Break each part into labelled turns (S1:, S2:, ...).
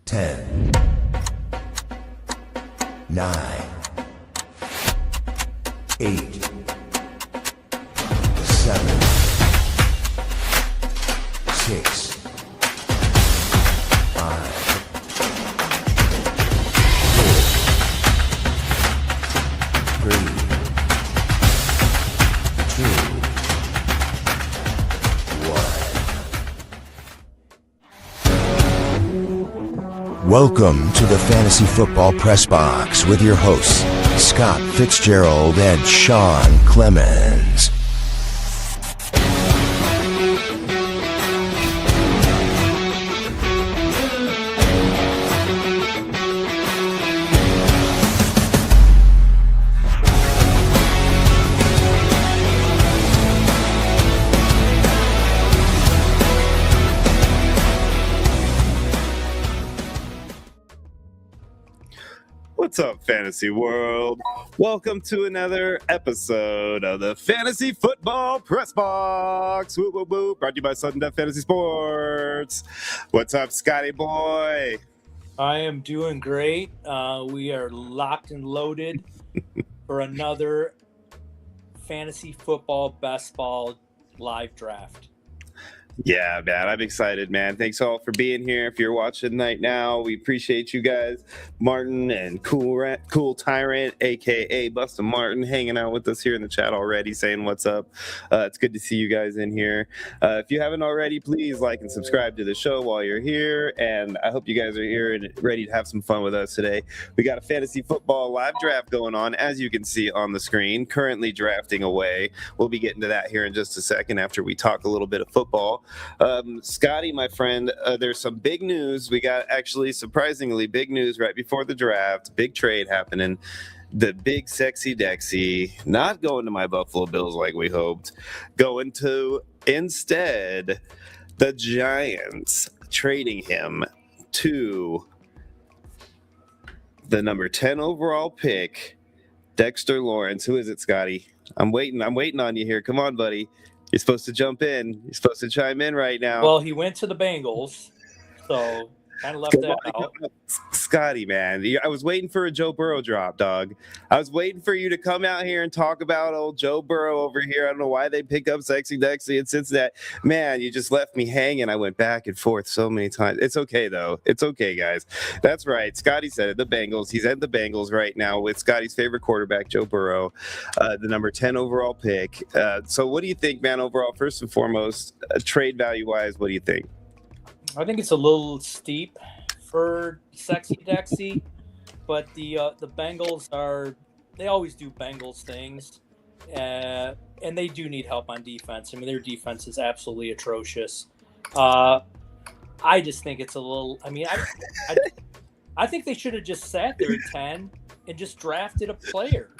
S1: 10, 9, 8, 7, 6, 5, 4, 3, 2, 1. Welcome to the Fantasy Football Press Box with your hosts, Scott Fitzgerald and Sean Clemens.
S2: What's up, fantasy world? Welcome to another episode of the Fantasy Football Press Box. Woo, woo, woo. Brought to you by Sudden Death Fantasy Sports. What's up, Scotty boy?
S3: I am doing great. We are locked and loaded for another fantasy football best ball live draft.
S2: Yeah, man, I'm excited, man. Thanks all for being here. If you're watching right now, we appreciate you guys. Martin and Cool Tyrant, a.k.a. Bustin' Martin, hanging out with us here in the chat already, saying what's up. It's good to see you guys in here. If you haven't already, please like and subscribe to the show while you're here, and I hope you guys are here and ready to have some fun with us today. We got a fantasy football live draft going on, as you can see on the screen, currently drafting away. We'll be getting to that here in just a second after we talk a little bit of football. Scotty, my friend, there's some big news. We got actually surprisingly big news right before the draft. Big trade happening. The big sexy Dexy not going to my Buffalo Bills like we hoped, going to instead the Giants, trading him to the number 10 overall pick, Dexter Lawrence. Who is it, Scotty? I'm waiting on you here. Come on, buddy. You're supposed to jump in. You're supposed to chime in right now.
S3: Well, he went to the Bengals, so kind of left that out.
S2: Scotty, man, I was waiting for a Joe Burrow drop, dog. I was waiting for you to come out here and talk about old Joe Burrow over here. I don't know why they pick up Sexy Dexy in Cincinnati. Man, you just left me hanging. I went back and forth so many times. It's okay, though. It's okay, guys. That's right. Scotty said it. The Bengals. He's at the Bengals right now with Scotty's favorite quarterback, Joe Burrow, the number 10 overall pick. So what do you think, man, overall, first and foremost, trade value-wise, what do you think?
S3: I think it's a little steep for Sexy Dexy, but the Bengals they always do Bengals things, and they do need help on defense. I mean, their defense is absolutely atrocious. I just think it's a little. I mean, I think they should have just sat there at 10 and just drafted a player.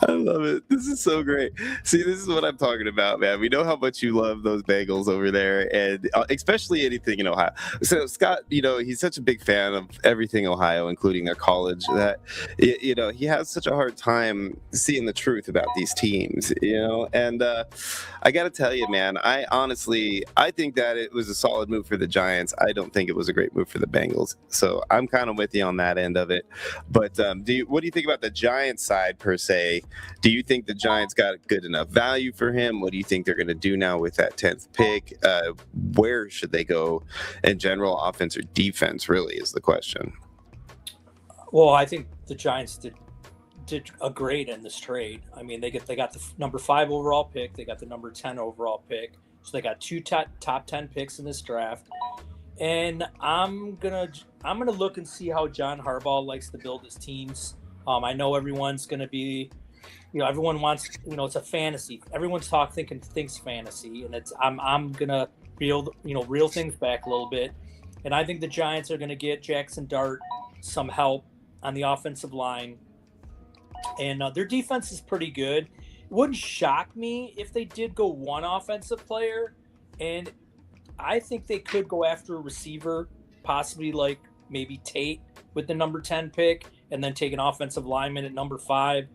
S2: I love it. This is so great. See, this is what I'm talking about, man. We know how much you love those Bengals over there, and especially anything in Ohio. So Scott, he's such a big fan of everything Ohio, including their college, that, he has such a hard time seeing the truth about these teams, and I got to tell you, man, I think that it was a solid move for the Giants. I don't think it was a great move for the Bengals. So I'm kind of with you on that end of it. But what do you think about the Giants side per se? Do you think the Giants got good enough value for him? What do you think they're going to do now with that 10th pick? Where should they go in general, offense or defense, really, is the question.
S3: Well, I think the Giants did a great in this trade. I mean, they got the number 5 overall pick. They got the number 10 overall pick. So they got 2 top 10 picks in this draft. And I'm gonna look and see how John Harbaugh likes to build his teams. I know everyone's going to be, everyone wants, it's a fantasy. Everyone's thinks fantasy, and I'm going to reel things back a little bit. And I think the Giants are going to get Jackson Dart some help on the offensive line. And their defense is pretty good. It wouldn't shock me if they did go one offensive player. And I think they could go after a receiver, possibly like maybe Tate with the number 10 pick, and then take an offensive lineman at number 5.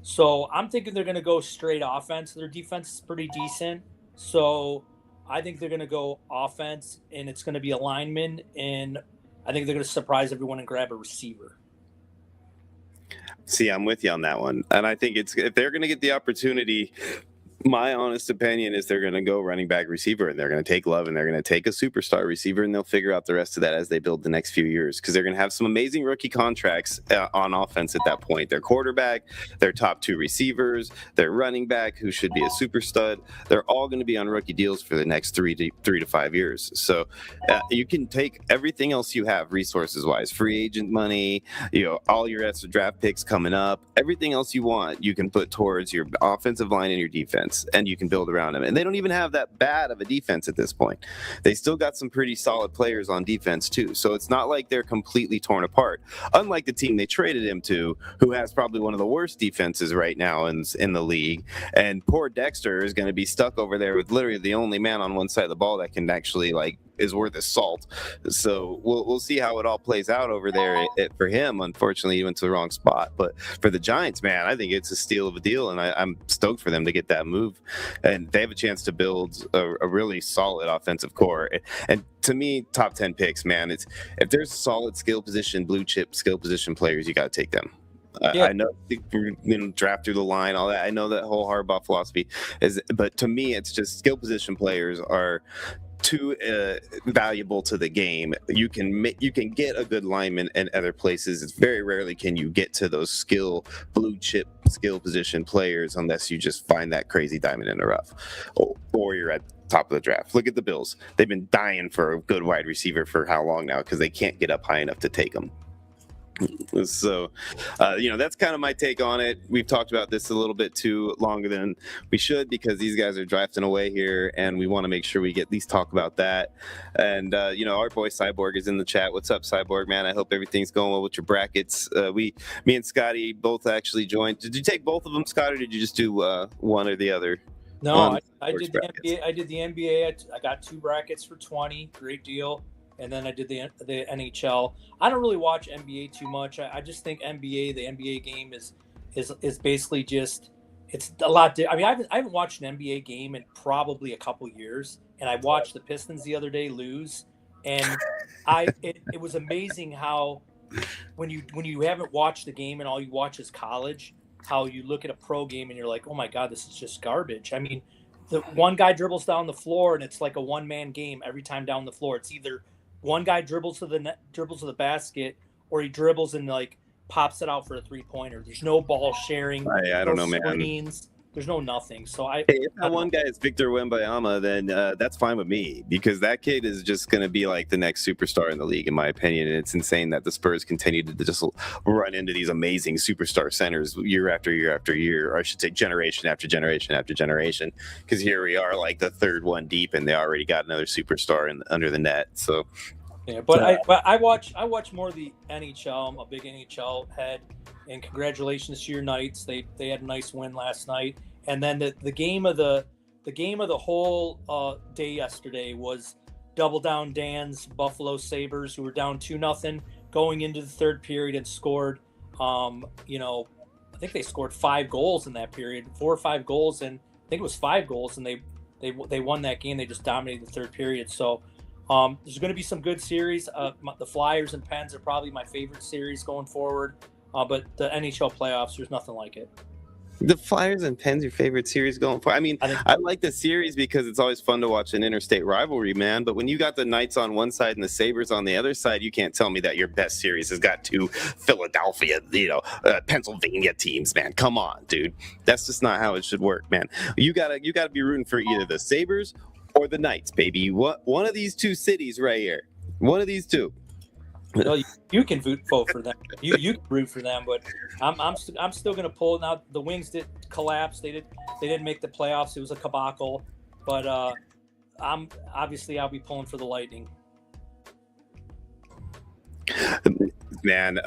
S3: So I'm thinking they're going to go straight offense. Their defense is pretty decent. So I think they're going to go offense, and it's going to be a lineman and I think they're going to surprise everyone and grab a receiver.
S2: See, I'm with you on that one. And I think if they're going to get the opportunity, my honest opinion is they're going to go running back receiver, and they're going to take Love, and they're going to take a superstar receiver, and they'll figure out the rest of that as they build the next few years, because they're going to have some amazing rookie contracts on offense at that point. Their quarterback, their top 2 receivers, their running back, who should be a super stud, they're all going to be on rookie deals for the next 3 to 5 years. So you can take everything else you have resources wise, free agent money, all your extra draft picks coming up, everything else you want, you can put towards your offensive line and your defense, and you can build around them. And they don't even have that bad of a defense at this point. They still got some pretty solid players on defense too. So it's not like they're completely torn apart. Unlike the team they traded him to, who has probably one of the worst defenses right now in the league. And poor Dexter is going to be stuck over there with literally the only man on one side of the ball that can actually is worth his salt. So we'll see how it all plays out over there. For him, unfortunately, he went to the wrong spot. But for the Giants, man, I think it's a steal of a deal, and I'm stoked for them to get that move. And they have a chance to build a really solid offensive core. And to me, top 10 picks, man, if there's solid blue chip skill position players, you got to take them. I know draft through the line, all that. I know that whole Harbaugh philosophy but to me, it's just skill position players are too valuable to the game. You can get a good lineman in other places. It's very rarely can you get to those blue chip skill position players unless you just find that crazy diamond in the rough, or you're at top of the draft. Look at the Bills. They've been dying for a good wide receiver for how long now, because they can't get up high enough to take them. So, that's kind of my take on it. We've talked about this a little bit too longer than we should, because these guys are drafting away here, and we want to make sure we at least talk about that. And, our boy Cyborg is in the chat. What's up, Cyborg, man? I hope everything's going well with your brackets. Me and Scotty both actually joined. Did you take both of them, Scott, or did you just do one or the other?
S3: No, I did the NBA. I did the NBA. I got 2 brackets for 20. Great deal. And then I did the NHL. I don't really watch NBA too much. I just think the NBA game is basically just, it's a lot. I mean, I haven't watched an NBA game in probably a couple years, and I watched the Pistons the other day lose, and it was amazing how when you haven't watched the game and all you watch is college, how you look at a pro game and you're like, oh my God, this is just garbage. I mean, the one guy dribbles down the floor and it's like a one-man game every time down the floor. It's either one guy dribbles to the basket, or he dribbles and pops it out for a 3-pointer. There's no ball sharing.
S2: I don't know,
S3: screens, man. There's no nothing. So
S2: if that one guy is Victor Wembanyama, then that's fine with me, because that kid is just going to be like the next superstar in the league, in my opinion. And it's insane that the Spurs continue to just run into these amazing superstar centers year after year after year, or I should say generation after generation after generation, because here we are like the third one deep, and they already got another superstar under the net. So
S3: yeah, but I watch more of the NHL. I'm a big NHL head, and congratulations to your Knights. They had a nice win last night. And then the game of the whole day yesterday was Double Down Dan's Buffalo Sabres, who were down 2-0 going into the third period and scored. I think they scored 5 goals in that period, 4 or 5 goals, and I think it was 5 goals, and they won that game. They just dominated the third period. So. There's going to be some good series. The Flyers and Pens are probably my favorite series going forward. But the NHL playoffs, there's nothing like it.
S2: The Flyers and Pens, your favorite series going forward? I mean, I like the series because it's always fun to watch an interstate rivalry, man. But when you got the Knights on one side and the Sabres on the other side, you can't tell me that your best series has got 2 Philadelphia, Pennsylvania teams, man. Come on, dude. That's just not how it should work, man. You gotta be rooting for either the Sabres or the Knights, baby. One of these 2 cities right here. One of these 2.
S3: Well, you can vote for them. You can root for them, but I'm still going to pull. Now the Wings did collapse. They didn't make the playoffs. It was a debacle. But I'll be pulling for the Lightning.
S2: man.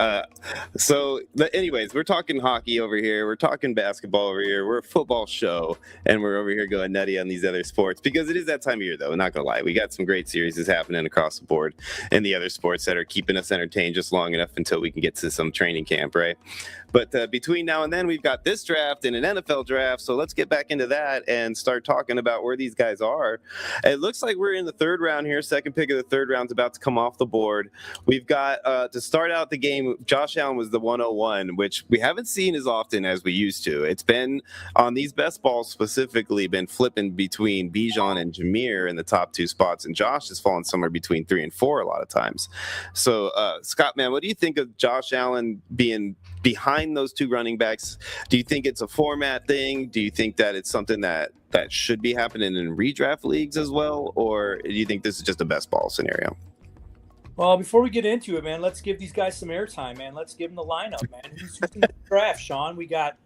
S2: Anyways, we're talking hockey over here. We're talking basketball over here. We're a football show, and we're over here going nutty on these other sports because it is that time of year, though. Not gonna lie, we got some great series happening across the board in the other sports that are keeping us entertained just long enough until we can get to some training camp, right? But between now and then, we've got this draft and an NFL draft. So let's get back into that and start talking about where these guys are. It looks like we're in the third round here. Second pick of the third round is about to come off the board. We've got to start out the game. Josh Allen was the 101, which we haven't seen as often as we used to. It's been on these best balls specifically been flipping between Bijan and Jameer in the top two spots, and Josh has fallen somewhere between 3 and 4 a lot of times. So, Scott, man, what do you think of Josh Allen being behind those two running backs? Do you think it's a format thing? Do you think that it's something that should be happening in redraft leagues as well? Or do you think this is just a best ball scenario?
S3: Well, before we get into it, man, let's give these guys some airtime, man. Let's give them the lineup, man. Who's in the draft, Sean? We got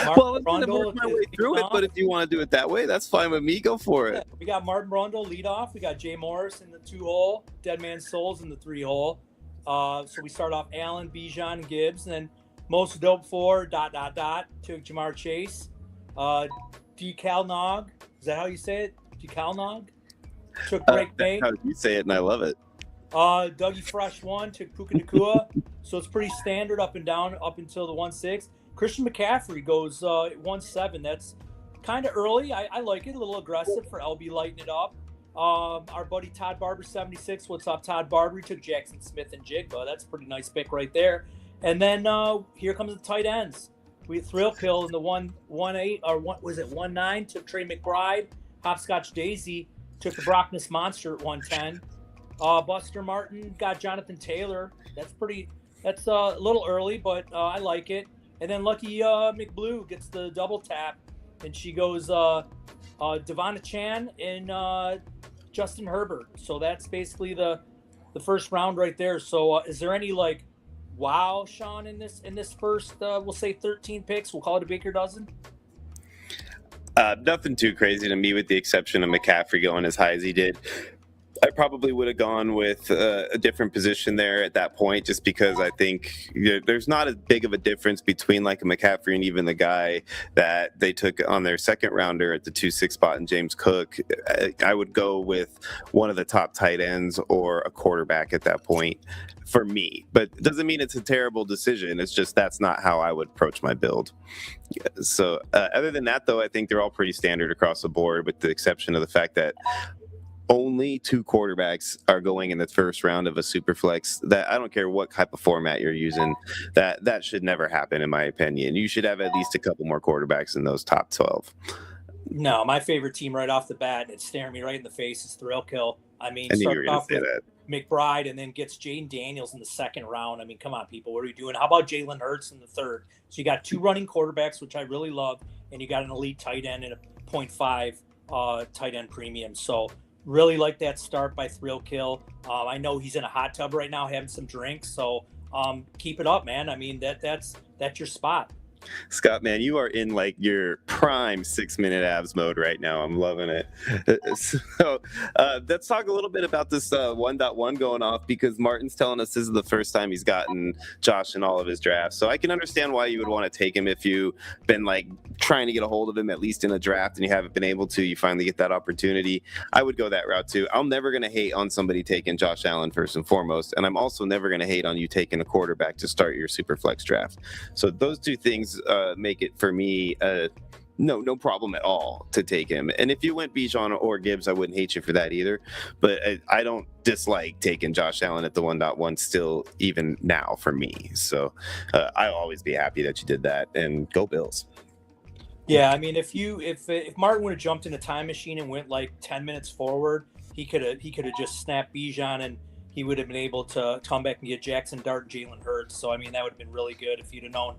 S3: Martin
S2: I'm going to work my way through it, but if you want to do it that way, that's fine with me. Go for it.
S3: We got Martin Brundle lead off. We got Jay Morris in the 2-hole, Dead Man Souls in the 3-hole. So we start off Allen, Bijan, and Gibbs, and then most dope for ... took Jamar Chase. Dekalnog, is that how you say it? Dekalnog took Drake May.
S2: How you say it, and I love it.
S3: Dougie Fresh 1 took Puka Nacua. So it's pretty standard up and down up until the 1-6. Christian McCaffrey goes 1-7. That's kind of early. I like it, a little aggressive for LB lighting it up. Our buddy Todd Barber 76. What's up, Todd Barber? He took Jackson Smith and Jigba. That's a pretty nice pick right there. And then here comes the tight ends. We had Thrill Kill in the 1-8 or what was it 1-9 took Trey McBride. Hopscotch Daisy took the Brockness Monster at 110. Buster Martin got Jonathan Taylor. That's a little early, but I like it. And then Lucky McBlue gets the double tap, and she goes Devonna Chan and Justin Herbert. So that's basically the first round right there. So is there any wow, Sean, in this first we'll say 13 picks? We'll call it a Baker dozen.
S2: Nothing too crazy to me, with the exception of McCaffrey going as high as he did. I probably would have gone with a different position there at that point, just because I think there's not as big of a difference between like a McCaffrey and even the guy that they took on their second rounder at the 2-6 spot in James Cook. I would go with one of the top tight ends or a quarterback at that point for me, but it doesn't mean it's a terrible decision. It's just that's not how I would approach my build. So other than that, though, I think they're all pretty standard across the board, with the exception of the fact that only 2 quarterbacks are going in the first round of a super flex. That I don't care what type of format you're using, that should never happen, in my opinion. You should have at least a couple more quarterbacks in those top 12.
S3: No, my favorite team right off the bat, it's staring me right in the face, is Thrill Kill. I mean,
S2: I knew you were
S3: starting
S2: gonna
S3: off
S2: say
S3: with
S2: that.
S3: McBride and then gets Jaden Daniels in the second round. I mean, come on, people, what are we doing? How about Jalen Hurts in the third? So you got 2 running quarterbacks, which I really love, and you got an elite tight end and a 0.5 tight end premium. So really like that start by Thrill Kill. I know he's in a hot tub right now having some drinks, so keep it up, man. I mean, that's your spot.
S2: Scott, man, you are in like your prime 6-minute abs mode right now. I'm loving it. So let's talk a little bit about this 1.1 going off, because Martin's telling us this is the first time he's gotten Josh in all of his drafts. So I can understand why you would want to take him if you've been like trying to get a hold of him at least in a draft and you haven't been able to. You finally get that opportunity. I would go that route too. I'm never going to hate on somebody taking Josh Allen first and foremost, and I'm also never going to hate on you taking a quarterback to start your super flex draft. So those two things make it for me no problem at all to take him. And if you went Bijan or Gibbs, I wouldn't hate you for that either. But I don't dislike taking Josh Allen at the 1.1 still, even now, for me. So I'll always be happy that you did that, and go Bills.
S3: Yeah, I mean, if Martin would have jumped in a time machine and went like 10 minutes forward, he could have just snapped Bijan, and he would have been able to come back and get Jackson Dart and Jalen Hurts. So I mean, that would have been really good if you'd have known.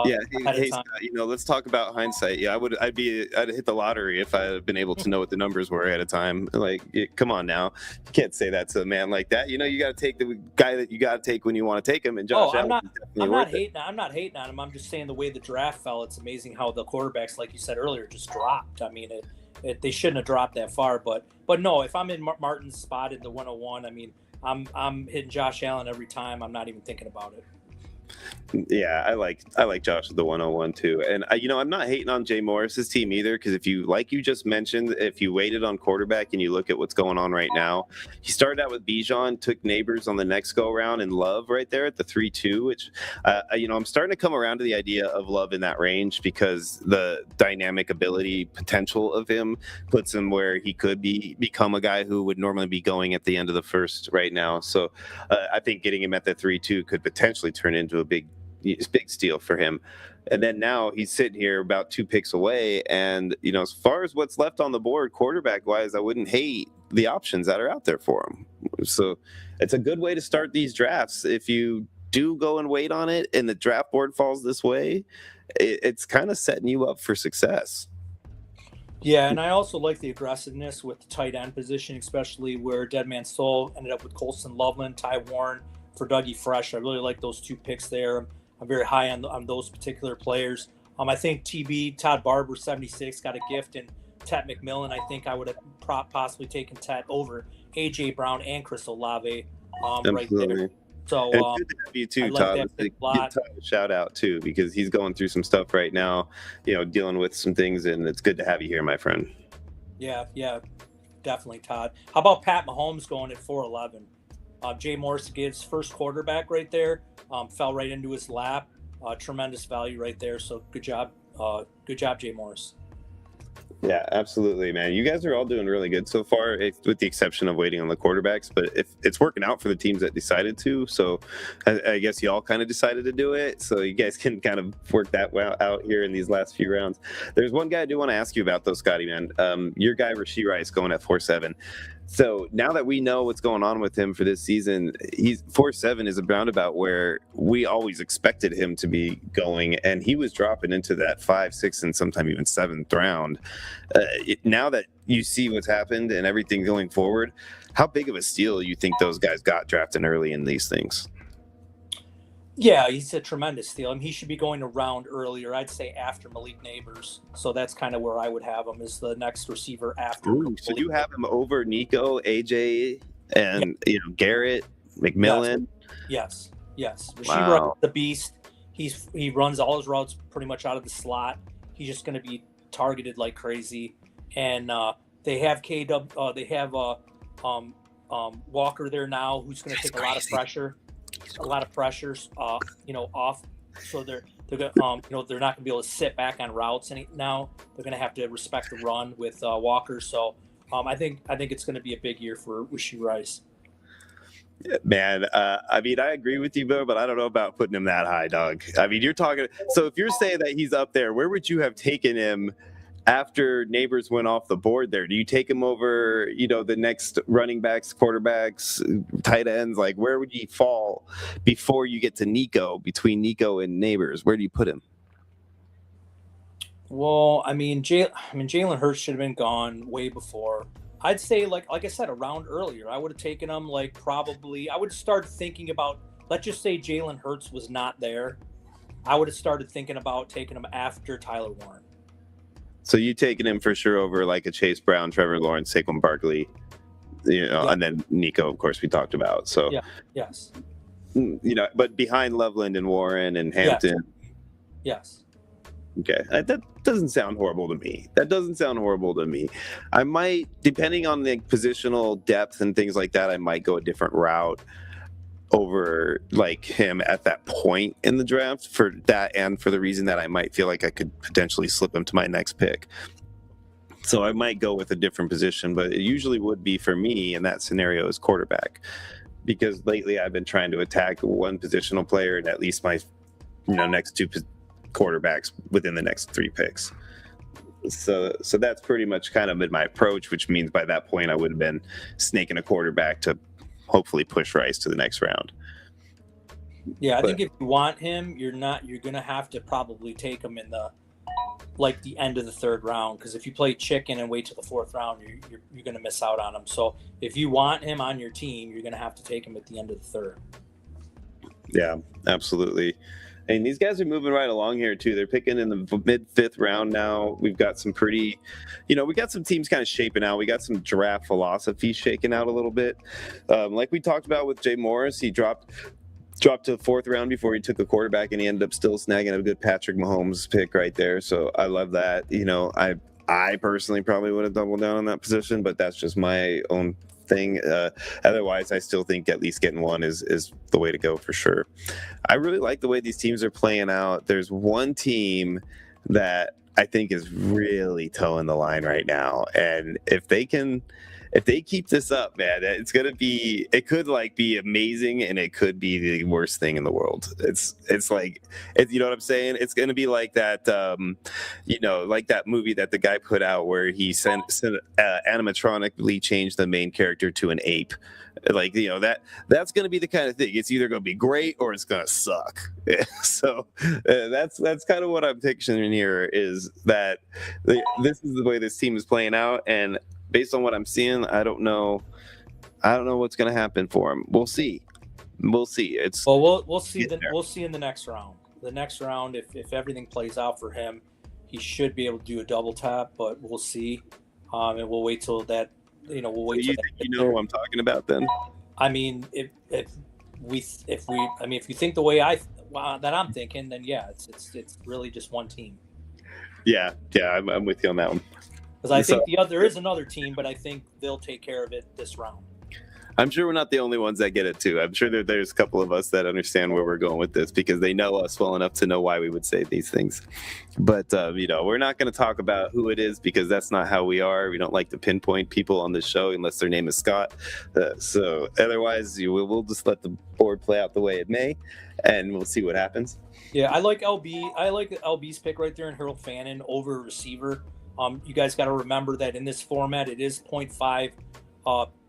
S2: Hey, Scott, let's talk about hindsight. Yeah, I'd hit the lottery if I had been able to know what the numbers were ahead of time. Like, come on now, you can't say that to a man like that. You got to take the guy that you got to take when you want to take him. And Josh,
S3: I'm not hating on him. I'm just saying the way the draft fell, it's amazing how the quarterbacks, like you said earlier, just dropped. I mean, they shouldn't have dropped that far. But no, if I'm in Martin's spot in the 101, I mean, I'm hitting Josh Allen every time. I'm not even thinking about it.
S2: Yeah, I like Josh with the 101 too. And I'm not hating on Jay Morris's team either, because if you, like you just mentioned, if you waited on quarterback and you look at what's going on right now, he started out with Bijan, took Neighbors on the next go around, and Love right there at the 3-2, which I'm starting to come around to the idea of Love in that range, because the dynamic ability potential of him puts him where he could become a guy who would normally be going at the end of the first right now. So I think getting him at the 3-2 could potentially turn into a big steal for him. And then now he's sitting here about 2 picks away. And, as far as what's left on the board quarterback wise, I wouldn't hate the options that are out there for him. So it's a good way to start these drafts. If you do go and wait on it and the draft board falls this way, it's kind of setting you up for success.
S3: Yeah, and I also like the aggressiveness with the tight end position, especially where Dead Man Soul ended up with Colston Loveland, Ty Warren for Dougie Fresh. I really like those 2 picks there. I'm very high on those particular players. I think Todd Barber 76 got a gift, and Tet McMillan. I think I would have possibly taken Tet over AJ Brown and Chris Olave right there. So
S2: it's good to have you too, Todd. Give Todd a shout out too, because he's going through some stuff right now, dealing with some things, and it's good to have you here, my friend.
S3: Yeah, definitely, Todd. How about Pat Mahomes going at 4'11"? Jay Morris gives first quarterback right there. Fell right into his lap. Tremendous value right there. So good job, Jay Morris.
S2: Yeah, absolutely, man. You guys are all doing really good so far, with the exception of waiting on the quarterbacks. But if it's working out for the teams that decided to, so I guess you all kind of decided to do it. So you guys can kind of work that out here in these last few rounds. There's one guy I do want to ask you about, though, Scotty, man. Your guy, Rashee Rice, going at 4.7. So now that we know what's going on with him for this season, he's 4.7 is a roundabout where we always expected him to be going, and he was dropping into that 5, 6, and sometime even 7th round. Now that you see what's happened and everything going forward, how big of a steal do you think those guys got drafting early in these things?
S3: Yeah, he's a tremendous steal. I mean, he should be going a round earlier. I'd say after Malik Neighbors. So that's kind of where I would have him, as the next receiver after.
S2: Ooh, so you have him over Nico, AJ, and Garrett, McMillan?
S3: Yes. Rashee
S2: Wow.
S3: Rice, the beast. He runs all his routes pretty much out of the slot. He's just going to be targeted like crazy. And they have Walker there now, who's going to take a lot of pressure. Off. So they're going they're not going to be able to sit back on routes now. They're going to have to respect the run with Walker. So I think it's going to be a big year for Rashee Rice.
S2: Man, I agree with you, Bo, but I don't know about putting him that high, dog. You're talking. So if you're saying that he's up there, where would you have taken him after Neighbors went off the board there? Do you take him over, the next running backs, quarterbacks, tight ends? Like, where would he fall before you get to Nico, between Nico and Neighbors? Where do you put him?
S3: Well, Jalen Hurts should have been gone way before. I'd say, like I said, a round earlier. I would have taken him, I would start thinking about, let's just say Jalen Hurts was not there. I would have started thinking about taking him after Tyler Warren.
S2: So you taking him for sure over like a Chase Brown, Trevor Lawrence, Saquon Barkley, and then Nico, of course, we talked about. So
S3: yes,
S2: but behind Loveland and Warren and Hampton.
S3: Yes.
S2: Okay, that doesn't sound horrible to me. I might, depending on the positional depth and things like that, I might go a different route over like him at that point in the draft, for that and for the reason that I might feel like I could potentially slip him to my next pick. So I might go with a different position, but it usually would be for me in that scenario is quarterback, because lately I've been trying to attack one positional player and at least my next 2 quarterbacks within the next 3 picks. So that's pretty much kind of been my approach, which means by that point I would have been snaking a quarterback to hopefully push Rice to the next round.
S3: Yeah, I think if you want him, you're going to have to probably take him in the end of the 3rd round, because if you play chicken and wait till the 4th round, you're going to miss out on him. So if you want him on your team, you're going to have to take him at the end of the 3rd.
S2: Yeah, absolutely. And these guys are moving right along here too. They're picking in the mid-fifth round now. We've got some pretty, we got some teams kind of shaping out. We got some draft philosophy shaking out a little bit. Like we talked about with Jay Morris, he dropped to the fourth round before he took a quarterback, and he ended up still snagging a good Patrick Mahomes pick right there. So I love that. I personally probably would have doubled down on that position, but that's just my own thing. Otherwise, I still think at least getting one is the way to go for sure. I really like the way these teams are playing out. There's one team that I think is really towing the line right now, and if they keep this up, man, it could be amazing, and it could be the worst thing in the world. It's you know what I'm saying? It's going to be like that, like that movie that the guy put out where he animatronically changed the main character to an ape. That's going to be the kind of thing. It's either going to be great or it's going to suck. So that's kind of what I'm picturing here, is that this is the way this team is playing out, and based on what I'm seeing, I don't know what's going to happen for him. We'll see. We'll see.
S3: We'll see. We'll see in the next round. The next round, if everything plays out for him, he should be able to do a double tap. But we'll see, and we'll wait till that. We'll wait.
S2: So you know who I'm talking about then?
S3: I mean, if you think the way that I'm thinking, then yeah, it's really just one team.
S2: Yeah, I'm with you on that one.
S3: Because I think there is another team, but I think they'll take care of it this round.
S2: I'm sure we're not the only ones that get it too. I'm sure there's a couple of us that understand where we're going with this, because they know us well enough to know why we would say these things. But we're not going to talk about who it is, because that's not how we are. We don't like to pinpoint people on this show unless their name is Scott. So otherwise, we'll just let the board play out the way it may, and we'll see what happens.
S3: Yeah, I like LB. I like LB's pick right there in Harold Fannin over receiver. You guys got to remember that in this format, it is 0.5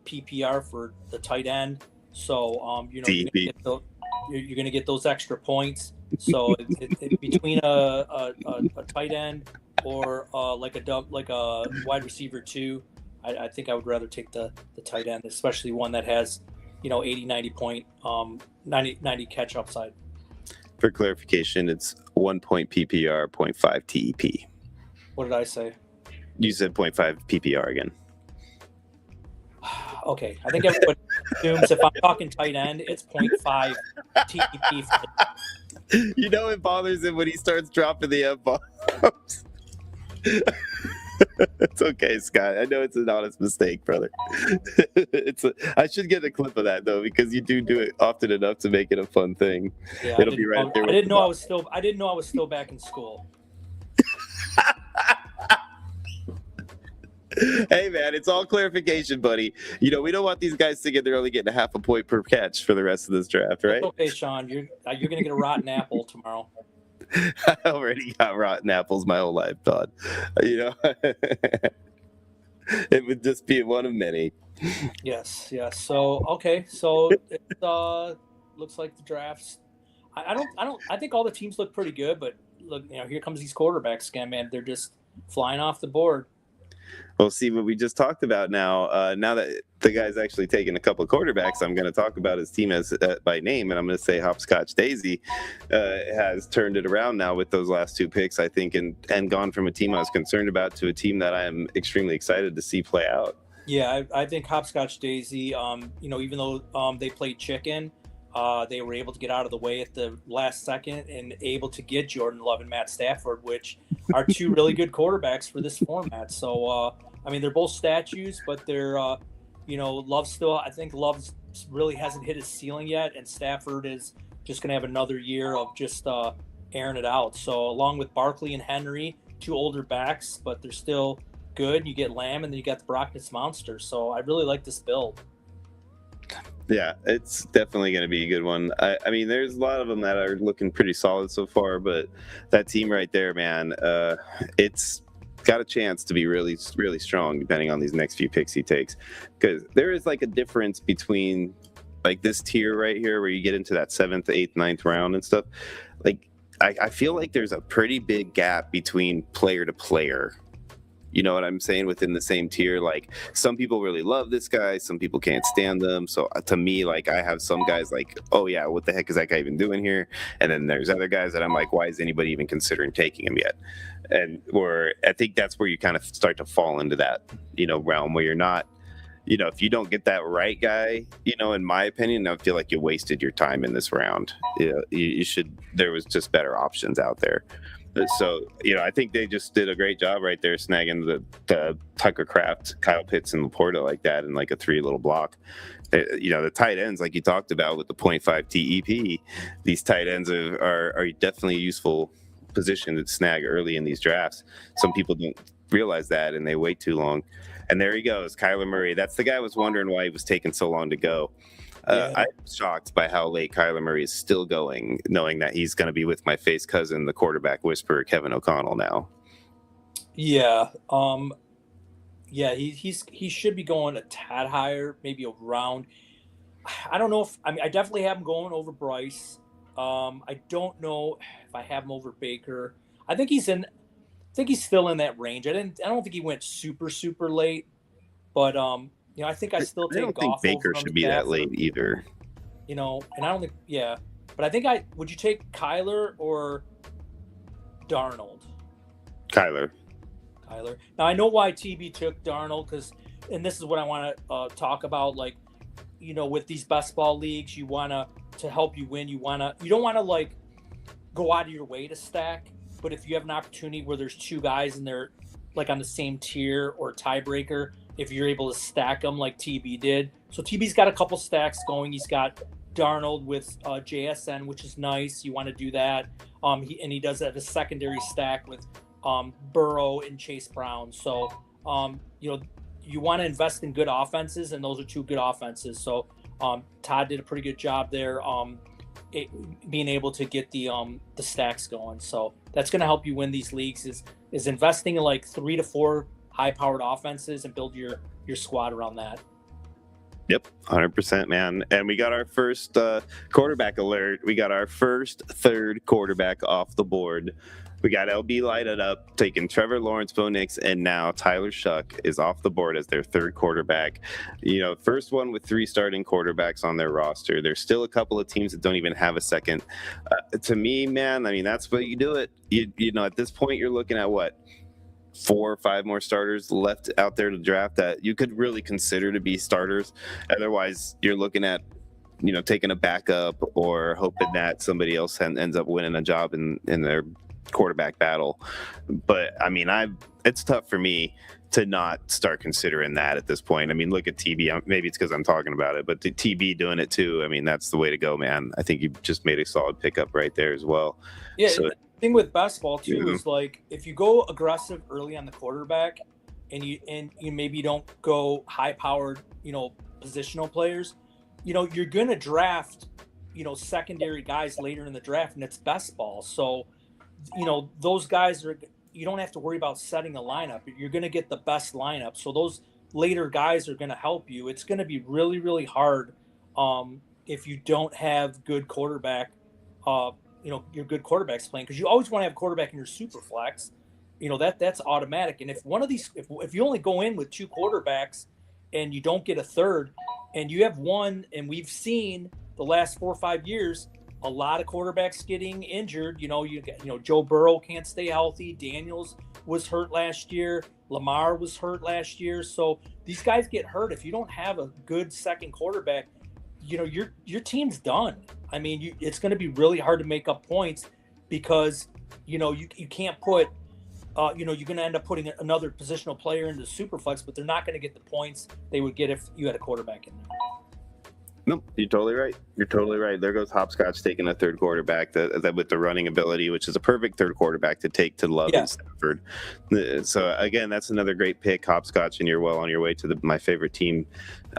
S3: PPR for the tight end. So, you're going to get those extra points. So between a tight end or like a wide receiver too, I think I would rather take the tight end, especially one that has 80, 90 catch upside.
S2: For clarification, it's 1 point PPR, 0.5 TEP.
S3: What did I say?
S2: You said 0.5 PPR again.
S3: Okay, I think everybody assumes if I'm talking tight end, it's 0.5 TEP.
S2: It bothers him when he starts dropping the F-bombs. It's okay, Scott. I know it's an honest mistake, brother. I should get a clip of that though, because you do it often enough to make it a fun thing.
S3: Yeah, it'll be right there. I didn't know I was still back in school.
S2: Hey man, it's all clarification, buddy. We don't want these guys thinking they're only getting a half a point per catch for the rest of this draft, right?
S3: It's okay, Sean. You're gonna get a rotten apple tomorrow.
S2: I already got rotten apples my whole life, Todd. It would just be one of many.
S3: Yes. So okay, so it looks like the drafts. I think all the teams look pretty good, but look, here comes these quarterbacks again, man. They're just flying off the board.
S2: Well, see what we just talked about now. Now that the guy's actually taken a couple of quarterbacks, I'm going to talk about his team as by name, and I'm going to say Hopscotch Daisy has turned it around now with those last two picks, I think, and gone from a team I was concerned about to a team that I am extremely excited to see play out.
S3: Yeah, I think Hopscotch Daisy, even though they played chicken, they were able to get out of the way at the last second and able to get Jordan Love and Matt Stafford, which are two really good quarterbacks for this format. So, they're both statues, but they're, Love still, I think Love really hasn't hit his ceiling yet, and Stafford is just going to have another year of just airing it out. So, along with Barkley and Henry, two older backs, but they're still good. You get Lamb, and then you got the Brockness Monster. So, I really like this build.
S2: Yeah, it's definitely going to be a good one. I mean, there's a lot of them that are looking pretty solid so far, but that team right there, man, it's got a chance to be really, really strong depending on these next few picks he takes. Because there is like a difference between like this tier right here where you get into that 7th, 8th, 9th round and stuff. Like, I feel like there's a pretty big gap between player to player. You know what I'm saying? Within the same tier, like some people really love this guy, some people can't stand them. So to me, like I have some guys like, oh yeah, what the heck is that guy even doing here? And then there's other guys that I'm like, why is anybody even considering taking him yet? And or I think that's where you kind of start to fall into that, realm where you're not, if you don't get that right guy, in my opinion, I feel like you wasted your time in this round. You should. There was just better options out there. So, I think they just did a great job right there, snagging the Tucker Kraft, Kyle Pitts, and Laporta like that in like a 3 little block. The tight ends, like you talked about with the 0.5 TEP, these tight ends are definitely a useful position to snag early in these drafts. Some people don't realize that, and they wait too long. And there he goes, Kyler Murray. That's the guy I was wondering why he was taking so long to go. I'm shocked by how late Kyler Murray is still going, knowing that he's going to be with my face cousin, the quarterback whisperer, Kevin O'Connell now.
S3: Yeah. He should be going a tad higher, maybe a round. I don't know I definitely have him going over Bryce. I don't know if I have him over Baker. I think he's still in that range. I don't think he went super, super late, but I think I still take Goff.
S2: I don't think Baker should be that late either.
S3: And I don't think, but I think would you take Kyler or Darnold?
S2: Kyler.
S3: Now I know why TB took Darnold and this is what I want to talk about. Like, with these best ball leagues, you want to help you win. You don't want to like go out of your way to stack. But if you have an opportunity where there's 2 guys and they're like on the same tier or tiebreaker, if you're able to stack them like TB did. So TB's got a couple stacks going. He's got Darnold with JSN, which is nice. You want to do that. He does have a secondary stack with Burrow and Chase Brown. So, you want to invest in good offenses, and those are 2 good offenses. So Todd did a pretty good job there. Being able to get the stacks going, so that's going to help you win these leagues. Is investing in like 3 to 4 high-powered offenses and build your squad around that.
S2: Yep, 100%, man. And we got our first quarterback alert. We got our first third quarterback off the board. We got LB lighted up, taking Trevor Lawrence, Bo Nix, and now Tyler Shuck is off the board as their third quarterback. First one with 3 starting quarterbacks on their roster. There's still a couple of teams that don't even have a second. To me, man, that's what you do it. At this point, you're looking at what? 4 or 5 more starters left out there to draft that you could really consider to be starters. Otherwise, you're looking at, taking a backup or hoping that somebody else ends up winning a job in their quarterback battle. But it's tough for me to not start considering that at this point. Look at TB. Maybe it's because I'm talking about it, but the TB doing it too. That's the way to go, man. I think you just made a solid pickup right there as well.
S3: Yeah. So, the thing with best ball too is like if you go aggressive early on the quarterback and you maybe don't go high powered, positional players, you're going to draft, secondary guys later in the draft, and it's best ball. So, those guys you don't have to worry about setting a lineup. You're going to get the best lineup. So those later guys are going to help you. It's going to be really, really hard if you don't have good quarterback, your good quarterbacks playing, because you always want to have a quarterback in your super flex. That's automatic. And if one of these, if you only go in with 2 quarterbacks and you don't get a third, and you have one, and we've seen the last 4 or 5 years, a lot of quarterbacks getting injured. Joe Burrow can't stay healthy. Daniels was hurt last year. Lamar was hurt last year. So these guys get hurt. If you don't have a good second quarterback, your team's done. It's going to be really hard to make up points because, you can't put, you're going to end up putting another positional player into Superflex, but they're not going to get the points they would get if you had a quarterback in there.
S2: Nope, you're totally right. There goes Hopscotch taking a third quarterback that with the running ability, which is a perfect third quarterback to take to Love and Stafford. So again, that's another great pick, Hopscotch, and you're well on your way to my favorite team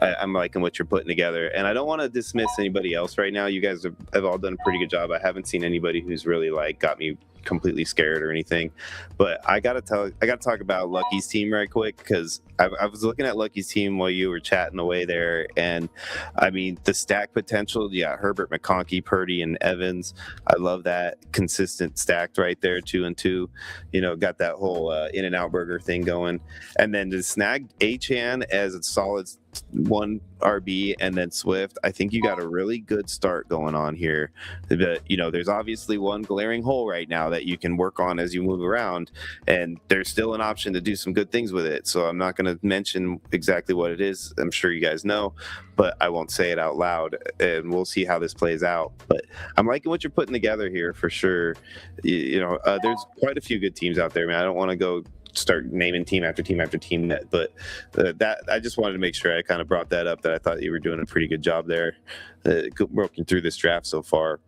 S2: I'm liking what you're putting together, and I don't want to dismiss anybody else right now. You guys have all done a pretty good job. I haven't seen anybody who's really like got me completely scared or anything, but I gotta talk about Lucky's team right quick, because I was looking at Lucky's team while you were chatting away there, and I mean the stack potential. Yeah, Herbert, McConkey, Purdy, and Evans. I love that consistent stacked right there, 2 and 2. You know, got that whole In-N-Out burger thing going, and then to snag Achane as a solid 1 RB and then Swift, I think you got a really good start going on here. But you know, there's obviously one glaring hole right now that you can work on as you move around, and there's still an option to do some good things with it. So I'm not going to mention exactly what it is. I'm sure you guys know, but I won't say it out loud, and we'll see how this plays out. But I'm liking what you're putting together here for sure. You know, there's quite a few good teams out there, man. I don't want to go start naming team after team after team, but that I just wanted to make sure I kind of brought that up, that I thought you were doing a pretty good job there, working through this draft so far.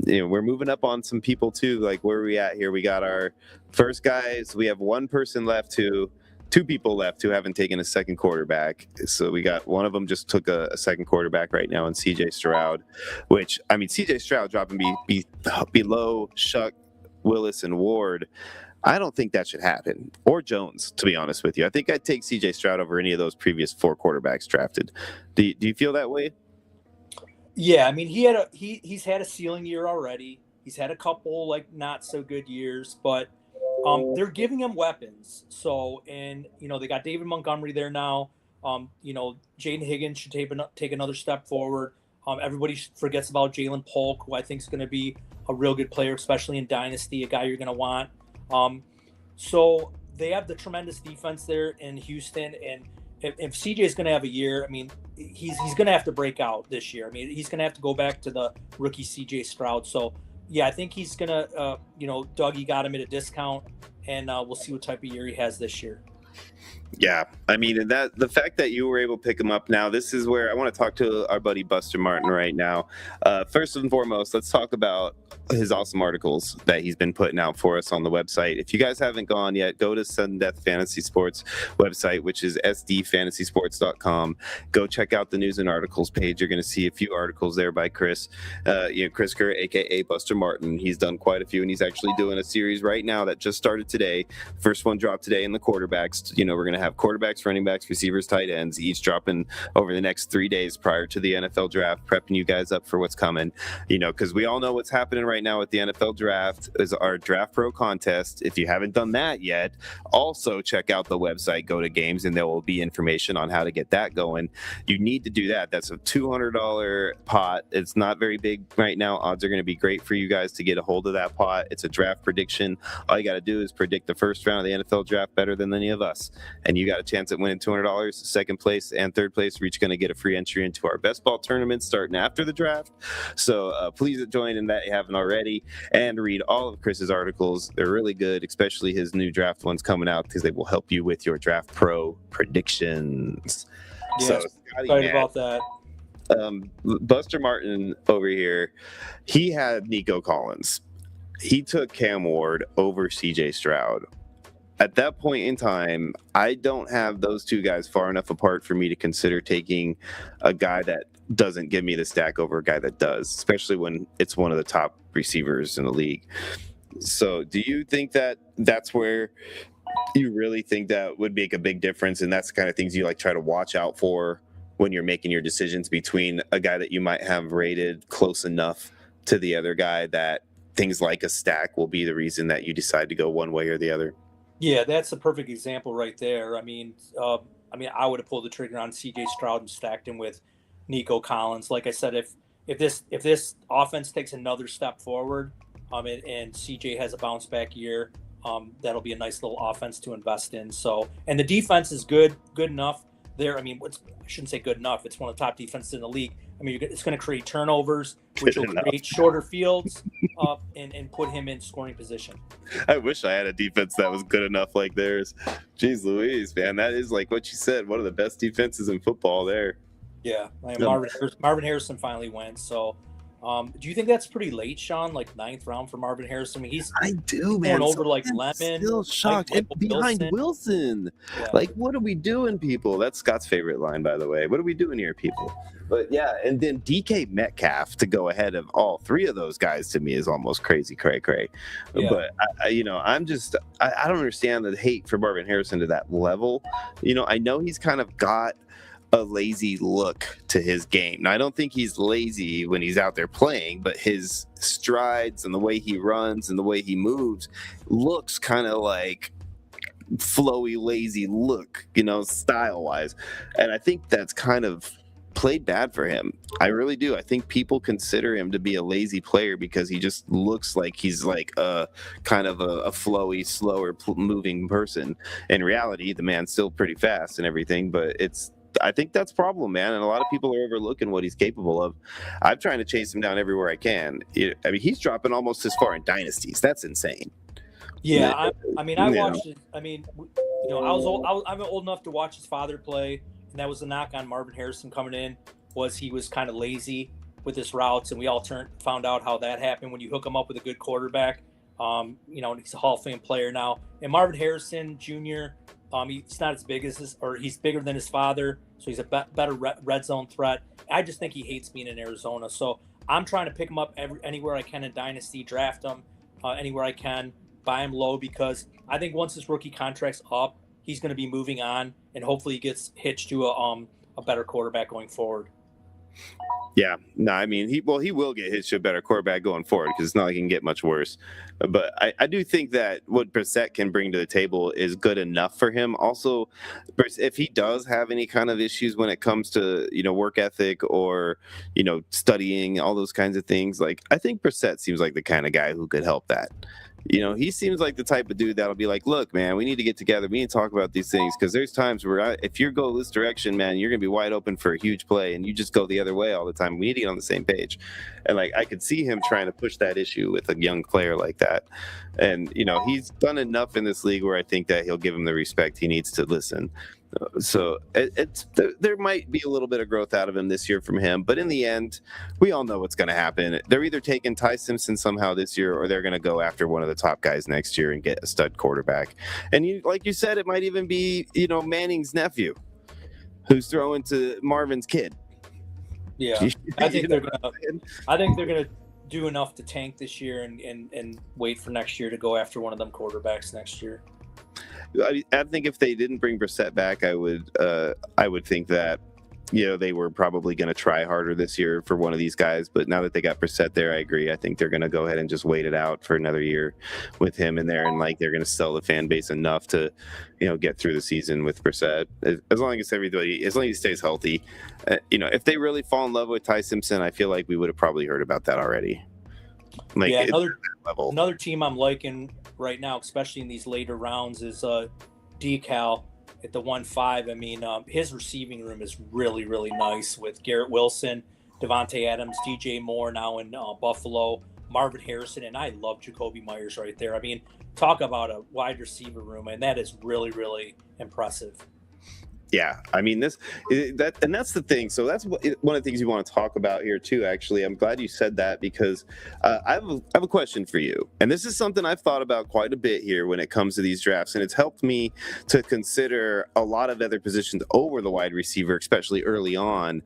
S2: You know, we're moving up on some people too. Like, where are we at here? We got our first guys. We have two people left who haven't taken a second quarterback. So we got one of them just took a second quarterback right now in CJ Stroud, which, I mean, CJ Stroud dropping below Shuck, Willis, and Ward. I don't think that should happen. Or Jones, to be honest with you. I think I'd take CJ Stroud over any of those previous 4 quarterbacks drafted. Do you feel that way?
S3: Yeah, I mean, he's had a ceiling year already. He's had a couple like not so good years, but they're giving him weapons. So, and you know, they got David Montgomery there now. You know, Jaden Higgins should take another step forward. Everybody forgets about Jalen Polk, who I think is going to be a real good player, especially in Dynasty, a guy you're going to want. So they have the tremendous defense there in Houston, and if CJ is going to have a year, I mean, he's going to have to break out this year. I mean, he's going to have to go back to the rookie CJ Stroud. So yeah, I think he's going to, you know, Dougie got him at a discount, and we'll see what type of year he has this year.
S2: Yeah, I mean, and that the fact that you were able to pick him up now, this is where I want to talk to our buddy Buster Martin right now. First and foremost, let's talk about his awesome articles that he's been putting out for us on the website. If you guys haven't gone yet, go to Sudden Death Fantasy Sports website, which is sdfantasysports.com. Go check out the news and articles page. You're going to see a few articles there by Chris, Chris Kerr, aka Buster Martin. He's done quite a few, and he's actually doing a series right now that just started today. First one dropped today in the quarterbacks. You know, we're going to have quarterbacks, running backs, receivers, tight ends, each dropping over the next 3 days prior to the NFL draft, prepping you guys up for what's coming. You know, because we all know what's happening right now with the NFL draft is our Draft Pro contest. If you haven't done that yet, also check out the website, go to games, and there will be information on how to get that going. You need to do that. That's a $200 pot. It's not very big right now. Odds are going to be great for you guys to get a hold of that pot. It's a draft prediction. All you got to do is predict the first round of the NFL draft better than any of us, and you got a chance at winning $200. Second place and third place, we're each going to get a free entry into our best ball tournament starting after the draft. So please join in that you haven't already, and read all of Chris's articles. They're really good, especially his new draft ones coming out, because they will help you with your Draft Pro predictions.
S3: Yeah,
S2: so
S3: excited about that.
S2: Buster Martin over here, he had Nico Collins. He took Cam Ward over CJ Stroud. At that point in time, I don't have those two guys far enough apart for me to consider taking a guy that doesn't give me the stack over a guy that does, especially when it's one of the top receivers in the league. So do you think that that's where you really think that would make a big difference, and that's the kind of things you like try to watch out for when you're making your decisions between a guy that you might have rated close enough to the other guy that things like a stack will be the reason that you decide to go one way or the other?
S3: Yeah, that's a perfect example right there. I mean, I would have pulled the trigger on CJ Stroud and stacked him with Nico Collins. Like I said, if this offense takes another step forward, and CJ has a bounce back year, that'll be a nice little offense to invest in. So, and the defense is good enough there. I mean, I shouldn't say good enough. It's one of the top defenses in the league. I mean, it's going to create turnovers, which will create shorter fields, and put him in scoring position.
S2: I wish I had a defense that was good enough like theirs. Jeez Louise, man. That is, like what you said, one of the best defenses in football there.
S3: Yeah. Marvin Harrison finally went. So, Do you think that's pretty late, Sean? Like ninth round for Marvin Harrison? I mean,
S2: I do,
S3: going
S2: man.
S3: over like
S2: I'm
S3: Lemon,
S2: still shocked. And behind Wilson.
S3: Yeah.
S2: Like, what are we doing, people? That's Scott's favorite line, by the way. What are we doing here, people? But yeah, and then DK Metcalf to go ahead of all three of those guys to me is almost crazy, cray.
S3: Yeah.
S2: But I don't understand the hate for Marvin Harrison to that level. I know he's kind of got a lazy look to his game. Now, I don't think he's lazy when he's out there playing, but his strides and the way he runs and the way he moves looks kind of like flowy, lazy look, style wise. And I think that's kind of played bad for him. I really do. I think people consider him to be a lazy player because he just looks like he's like a kind of a flowy, slower moving person. In reality, the man's still pretty fast and everything, but I think that's a problem, man. And a lot of people are overlooking what he's capable of. I'm trying to chase him down everywhere I can. I mean, he's dropping almost as far in dynasties. That's insane.
S3: Yeah, I watched it. I mean, I'm old enough to watch his father play, and that was the knock on Marvin Harrison coming in, was he was kind of lazy with his routes, and we all found out how that happened when you hook him up with a good quarterback. He's a Hall of Fame player now, and Marvin Harrison Jr. He's not as big as he's bigger than his father, so he's a better red zone threat. I just think he hates being in Arizona, so I'm trying to pick him up anywhere I can in Dynasty, draft him anywhere I can, buy him low, because I think once his rookie contract's up, he's going to be moving on, and hopefully he gets hitched to a better quarterback going forward.
S2: Yeah, no, I mean, he will get hitched to a better quarterback going forward because it's not like he can get much worse. But I do think that what Brissett can bring to the table is good enough for him. Also, if he does have any kind of issues when it comes to, work ethic or, studying, all those kinds of things, like I think Brissett seems like the kind of guy who could help that. He seems like the type of dude that'll be like, look, man, we need to get together. We need to talk about these things because there's times where if you go this direction, man, you're going to be wide open for a huge play and you just go the other way all the time. We need to get on the same page. And like, I could see him trying to push that issue with a young player like that. And, he's done enough in this league where I think that he'll give him the respect he needs to listen. So there might be a little bit of growth out of him this year from him, but in the end, we all know what's going to happen. They're either taking Ty Simpson somehow this year, or they're going to go after one of the top guys next year and get a stud quarterback. And like you said, it might even be Manning's nephew, who's throwing to Marvin's kid.
S3: Yeah, I think they're gonna do enough to tank this year and wait for next year to go after one of them quarterbacks next year.
S2: I think if they didn't bring Brissett back, I would think that they were probably going to try harder this year for one of these guys. But now that they got Brissett there, I agree. I think they're going to go ahead and just wait it out for another year with him in there, and like they're going to sell the fan base enough to get through the season with Brissett as long as he stays healthy. If they really fall in love with Ty Simpson, I feel like we would have probably heard about that already. Like,
S3: yeah, another team I'm liking right now, especially in these later rounds, is Decal at the 1-5. I mean, his receiving room is really, really nice with Garrett Wilson, Devontae Adams, DJ Moore now in Buffalo, Marvin Harrison, and I love Jacoby Myers right there. I mean, talk about a wide receiver room, and that is really, really impressive.
S2: Yeah, I mean that's the thing. So that's one of the things you want to talk about here too. Actually, I'm glad you said that because I have a question for you, and this is something I've thought about quite a bit here when it comes to these drafts, and it's helped me to consider a lot of other positions over the wide receiver, especially early on.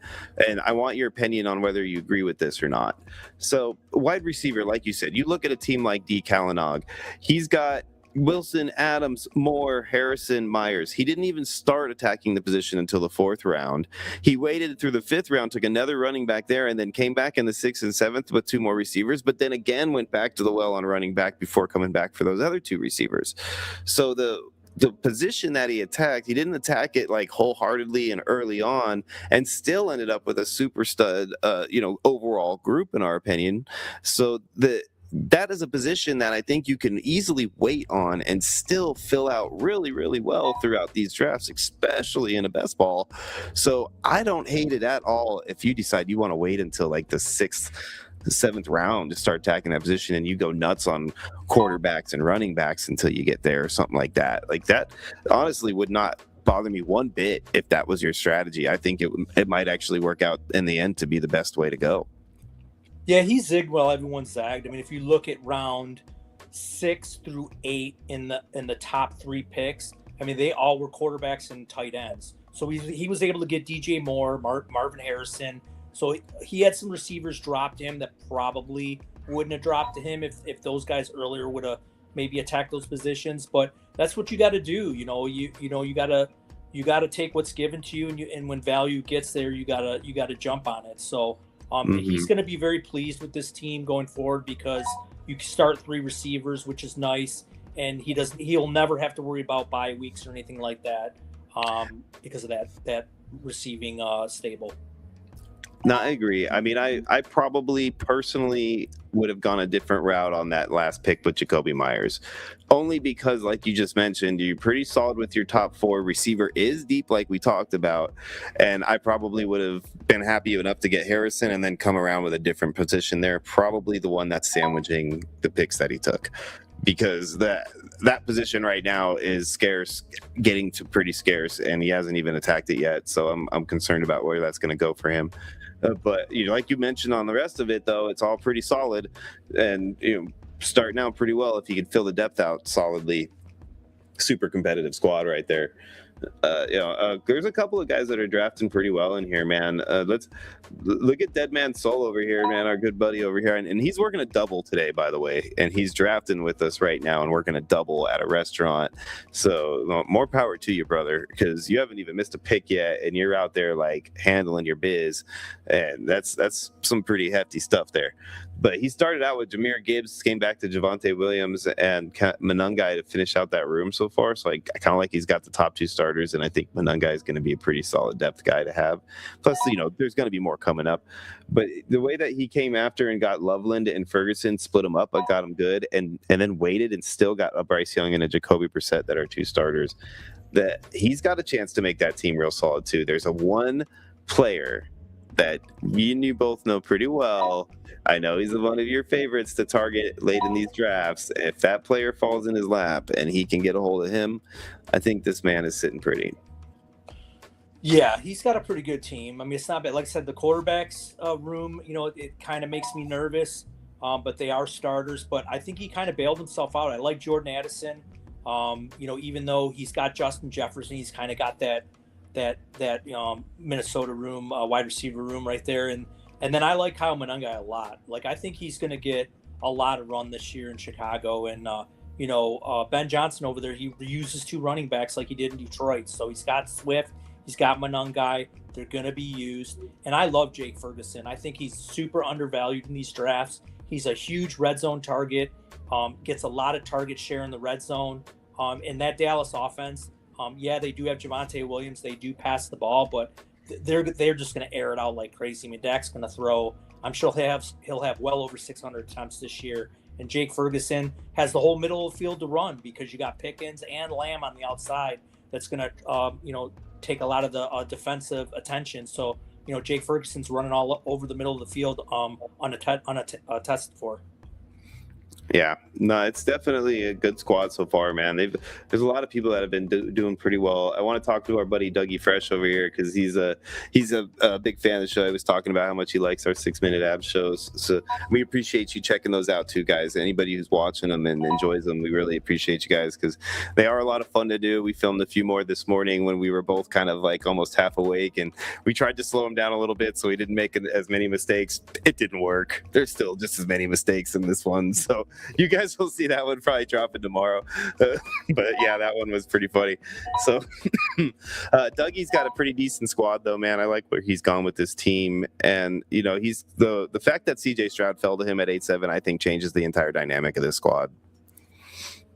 S2: And I want your opinion on whether you agree with this or not. So, wide receiver, like you said, you look at a team like D. Calinog, he's got Wilson, Adams, Moore, Harrison, Myers. He didn't even start attacking the position until the 4th round. He waited through the 5th round, took another running back there, and then came back in the 6th and 7th with 2 more receivers, but then again went back to the well on running back before coming back for those other 2 receivers. So the position that he attacked, he didn't attack it like wholeheartedly and early on, and still ended up with a super stud, overall group in our opinion. So that is a position that I think you can easily wait on and still fill out really, really well throughout these drafts, especially in a best ball. So I don't hate it at all if you decide you want to wait until like the 6th, 7th round to start attacking that position and you go nuts on quarterbacks and running backs until you get there or something like that. Like that honestly would not bother me one bit if that was your strategy. I think it might actually work out in the end to be the best way to go.
S3: Yeah, he zigged while everyone zagged. I mean, if you look at round 6 through 8 in the top 3 picks, I mean, they all were quarterbacks and tight ends. So he was able to get DJ Moore, Marvin Harrison. So he had some receivers dropped him that probably wouldn't have dropped to him if those guys earlier would have maybe attacked those positions. But that's what you got to do. You gotta take what's given to you, and when value gets there, you gotta jump on it. So he's going to be very pleased with this team going forward because you start 3 receivers, which is nice, and he'll never have to worry about bye weeks or anything like that because of that receiving stable.
S2: No, I agree. I mean, I probably personally would have gone a different route on that last pick with Jacoby Myers, only because, like you just mentioned, you're pretty solid with your top 4. Receiver is deep, like we talked about, and I probably would have been happy enough to get Harrison and then come around with a different position there, probably the one that's sandwiching the picks that he took, because that position right now is scarce, getting to pretty scarce, and he hasn't even attacked it yet. So I'm concerned about where that's going to go for him. But like you mentioned on the rest of it, though, it's all pretty solid, and starting out pretty well if you can fill the depth out solidly. Super competitive squad right there. There's a couple of guys that are drafting pretty well in here, man. Let's look at Dead Man Soul over here, man, our good buddy over here, and he's working a double today, by the way, and he's drafting with us right now and working a double at a restaurant. So more power to you, brother, because you haven't even missed a pick yet, and you're out there like handling your biz, and that's some pretty hefty stuff there. But he started out with Jahmyr Gibbs, came back to Javonte Williams and Monangai to finish out that room so far. So I kind of like he's got the top 2 starters, and I think Monangai is going to be a pretty solid depth guy to have. Plus, there's going to be more coming up. But the way that he came after and got Loveland and Ferguson, split them up, I got him good, and then waited and still got a Bryce Young and a Jacoby Brissett that are 2 starters, that he's got a chance to make that team real solid too. There's a one player that me and you both know pretty well. I know he's one of your favorites to target late in these drafts. If that player falls in his lap and he can get a hold of him, I think this man is sitting pretty.
S3: Yeah, he's got a pretty good team. I mean, it's not bad. Like I said, the quarterbacks room, it kind of makes me nervous, but they are starters. But I think he kind of bailed himself out. I like Jordan Addison. Even though he's got Justin Jefferson, he's kind of got that Minnesota room, wide receiver room right there. And then I like Kyle Monangai a lot. Like, I think he's going to get a lot of run this year in Chicago. And, Ben Johnson over there, he uses 2 running backs like he did in Detroit. So he's got Swift, he's got Monangai. They're going to be used. And I love Jake Ferguson. I think he's super undervalued in these drafts. He's a huge red zone target, gets a lot of target share in the red zone. In that Dallas offense, they do have Javonte Williams. They do pass the ball, but they're just going to air it out like crazy. I mean, Dak's going to throw. I'm sure he'll have well over 600 attempts this year. And Jake Ferguson has the whole middle of the field to run because you got Pickens and Lamb on the outside. That's going to take a lot of the defensive attention. So Jake Ferguson's running all over the middle of the field untested for.
S2: Yeah, no, it's definitely a good squad so far, man. There's a lot of people that have been doing pretty well. I want to talk to our buddy Dougie Fresh over here because he's a big fan of the show. I was talking about how much he likes our 6-minute abs shows. So we appreciate you checking those out too, guys. Anybody who's watching them and enjoys them, we really appreciate you guys because they are a lot of fun to do. We filmed a few more this morning when we were both kind of like almost half awake, and we tried to slow them down a little bit so we didn't make as many mistakes. It didn't work. There's still just as many mistakes in this one, so you guys will see that one probably dropping tomorrow. But yeah, that one was pretty funny. So Dougie's got a pretty decent squad though, man. I like where he's gone with this team. And he's the fact that CJ Stroud fell to him at 8-7, I think changes the entire dynamic of this squad.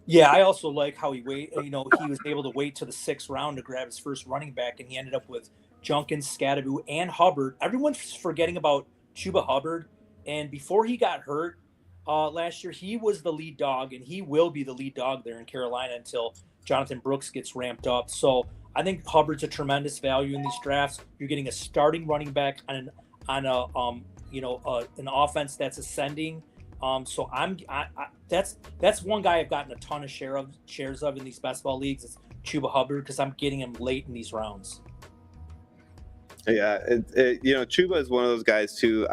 S3: Yeah, I also like how he he was able to wait to the 6th round to grab his first running back, and he ended up with Junkins, Scadaboo, and Hubbard. Everyone's forgetting about Chuba Hubbard, and before he got hurt last year, he was the lead dog, and he will be the lead dog there in Carolina until Jonathan Brooks gets ramped up. So I think Hubbard's a tremendous value in these drafts. You're getting a starting running back on an offense that's ascending. So that's one guy I've gotten a ton of shares of in these best ball leagues. It's Chuba Hubbard because I'm getting him late in these rounds.
S2: Yeah, Chuba is one of those guys too.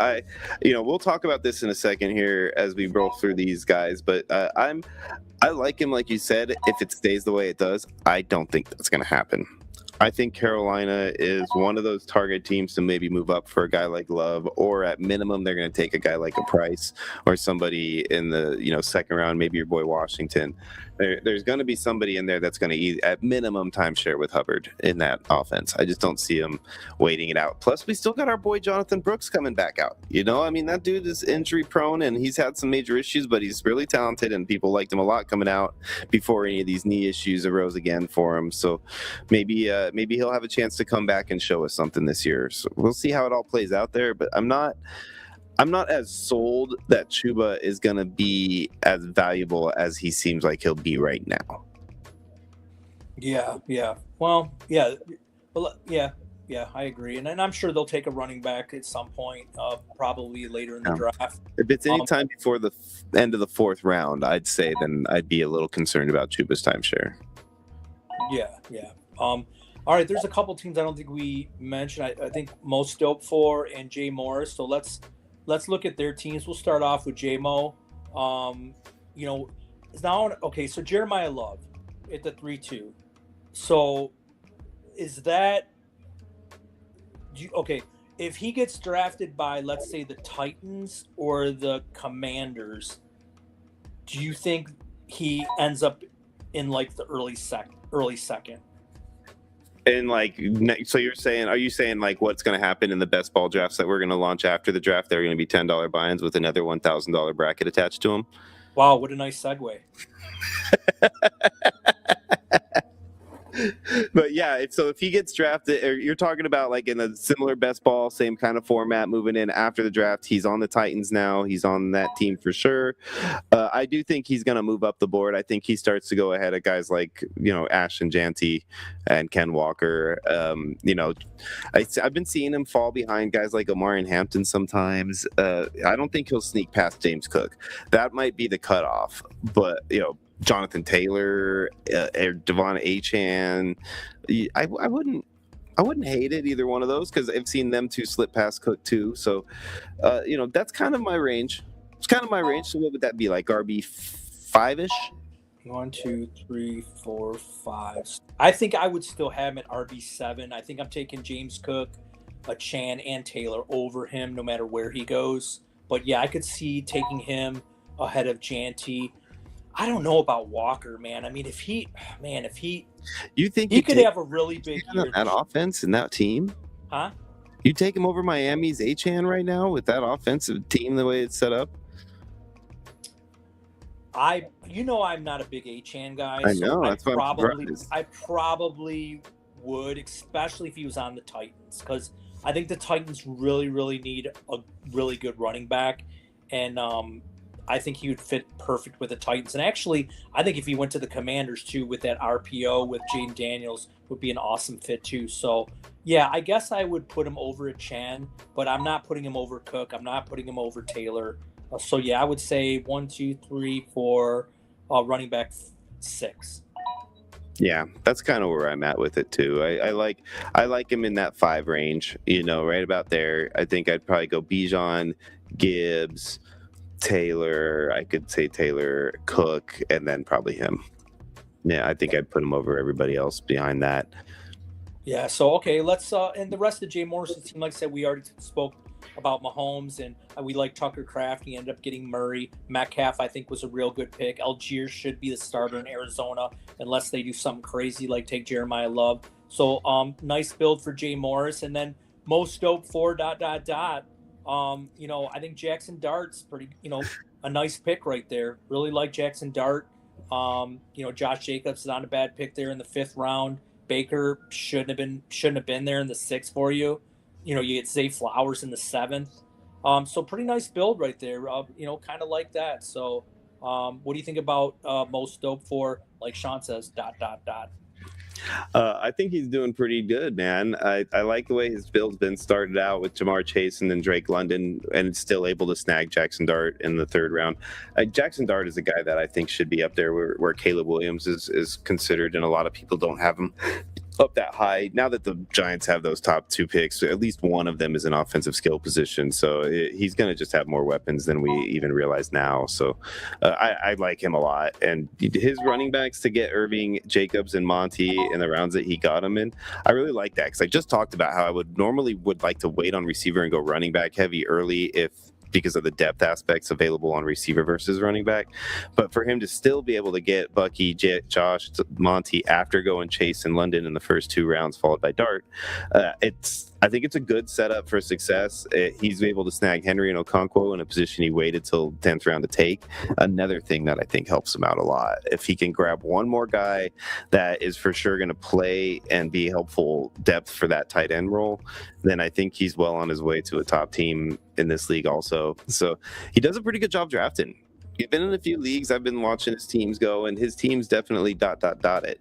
S2: We'll talk about this in a second here as we roll through these guys, but I like him, like you said. If it stays the way it does, I don't think that's going to happen. I think Carolina is one of those target teams to maybe move up for a guy like Love, or at minimum, they're going to take a guy like a Price or somebody in the second round, maybe your boy Washington. There's going to be somebody in there that's going to, at minimum, timeshare with Hubbard in that offense. I just don't see him waiting it out. Plus, we still got our boy Jonathan Brooks coming back out. That dude is injury prone and he's had some major issues, but he's really talented and people liked him a lot coming out before any of these knee issues arose again for him. So maybe he'll have a chance to come back and show us something this year. So we'll see how it all plays out there. But I'm not as sold that Chuba is going to be as valuable as he seems like he'll be right now.
S3: Yeah. Well, yeah. Well, yeah, I agree. And I'm sure they'll take a running back at some point, probably later in the draft.
S2: If it's any time before the end of the fourth round, I'd say then I'd be a little concerned about Chuba's timeshare.
S3: Yeah. All right, there's a couple teams I don't think we mentioned. I think Most Stoked for and Jay Morris. So let's look at their teams. We'll start off with J-Mo. Okay, so Jeremiah Love at the 3-2. So is that okay? If he gets drafted by, let's say, the Titans or the Commanders, do you think he ends up in like the early second?
S2: And so are you saying like what's going to happen in the best ball drafts that we're going to launch after the draft? They're going to be $10 buy-ins with another $1,000 bracket attached to them.
S3: Wow, what a nice segue.
S2: But yeah, so if he gets drafted, or you're talking about like in a similar best ball, same kind of format, moving in after the draft. He's on the Titans now. He's on that team for sure. I do think he's going to move up the board. I think he starts to go ahead of guys like Ashton Janty and Ken Walker. I've been seeing him fall behind guys like Omarion Hampton sometimes. I don't think he'll sneak past James Cook. That might be the cutoff, but Jonathan Taylor, or Devon Achane. I wouldn't hate it, either one of those, because I've seen them two slip past Cook too. So, that's kind of my range. It's kind of my range. So what would that be, like RB 5-ish?
S3: 1, 2, 3, 4, 5. I think I would still have him at RB 7. I think I'm taking James Cook, Achane, and Taylor over him, no matter where he goes. But yeah, I could see taking him ahead of Janty. I don't know about Walker, man. I mean, if he
S2: you think
S3: he could have a really big year.
S2: That offense and that team?
S3: Huh?
S2: You take him over Miami's Achane right now with that offensive team the way it's set up? I'm not a big Achane guy. I know. That's what
S3: I probably would, especially if he was on the Titans, because I think the Titans really, really need a really good running back, and I think he would fit perfect with the Titans. And actually, I think if he went to the Commanders too with that RPO with Jaden Daniels would be an awesome fit too. So yeah, I guess I would put him over at Chan, but I'm not putting him over Cook. I'm not putting him over Taylor. So yeah, I would say 1, 2, 3, 4, running back 6.
S2: Yeah, that's kind of where I'm at with it too. I like him in that 5 range, right about there. I think I'd probably go Bijan, Gibbs, Taylor. I could say Taylor, Cook, and then probably him. Yeah, I think I'd put him over everybody else behind that.
S3: Yeah, so okay, let's and the rest of Jay Morris's team, like I said, we already spoke about Mahomes, and we like Tucker Kraft. He ended up getting Murray. Metcalf, I think, was a real good pick. Algier should be the starter in Arizona, unless they do something crazy like take Jeremiah Love. So nice build for Jay Morris. And then Most Stoked for ... I think Jackson Dart's pretty, a nice pick right there. Really like Jackson Dart. Josh Jacobs is not a bad pick there in the 5th round. Baker shouldn't have been there in the 6th for you. You get Zay Flowers in the 7th. So pretty nice build right there. Kind of like that. So what do you think about Most Stoked for, like Sean says, ...
S2: I think he's doing pretty good, man. I like the way his build's been started out with Jamar Chase and then Drake London, and still able to snag Jackson Dart in the 3rd round. Jackson Dart is a guy that I think should be up there where Caleb Williams is considered, and a lot of people don't have him up that high. Now that the Giants have those top 2 picks, at least one of them is an offensive skill position. So he's going to just have more weapons than we even realize now. So I like him a lot. And his running backs to get Irving, Jacobs, and Monty in the rounds that he got them in, I really like that, because I just talked about how I would like to wait on receiver and go running back heavy early because of the depth aspects available on receiver versus running back. But for him to still be able to get Bucky, Josh, Monty after going Chase in London in the first 2 rounds, followed by Dart, I think it's a good setup for success. He's able to snag Henry and Okonkwo in a position he waited till 10th round to take. Another thing that I think helps him out a lot. If he can grab one more guy that is for sure going to play and be helpful depth for that tight end role, then I think he's well on his way to a top team in this league also. So he does a pretty good job drafting. He's been in a few leagues. I've been watching his teams go, and his teams definitely ... it.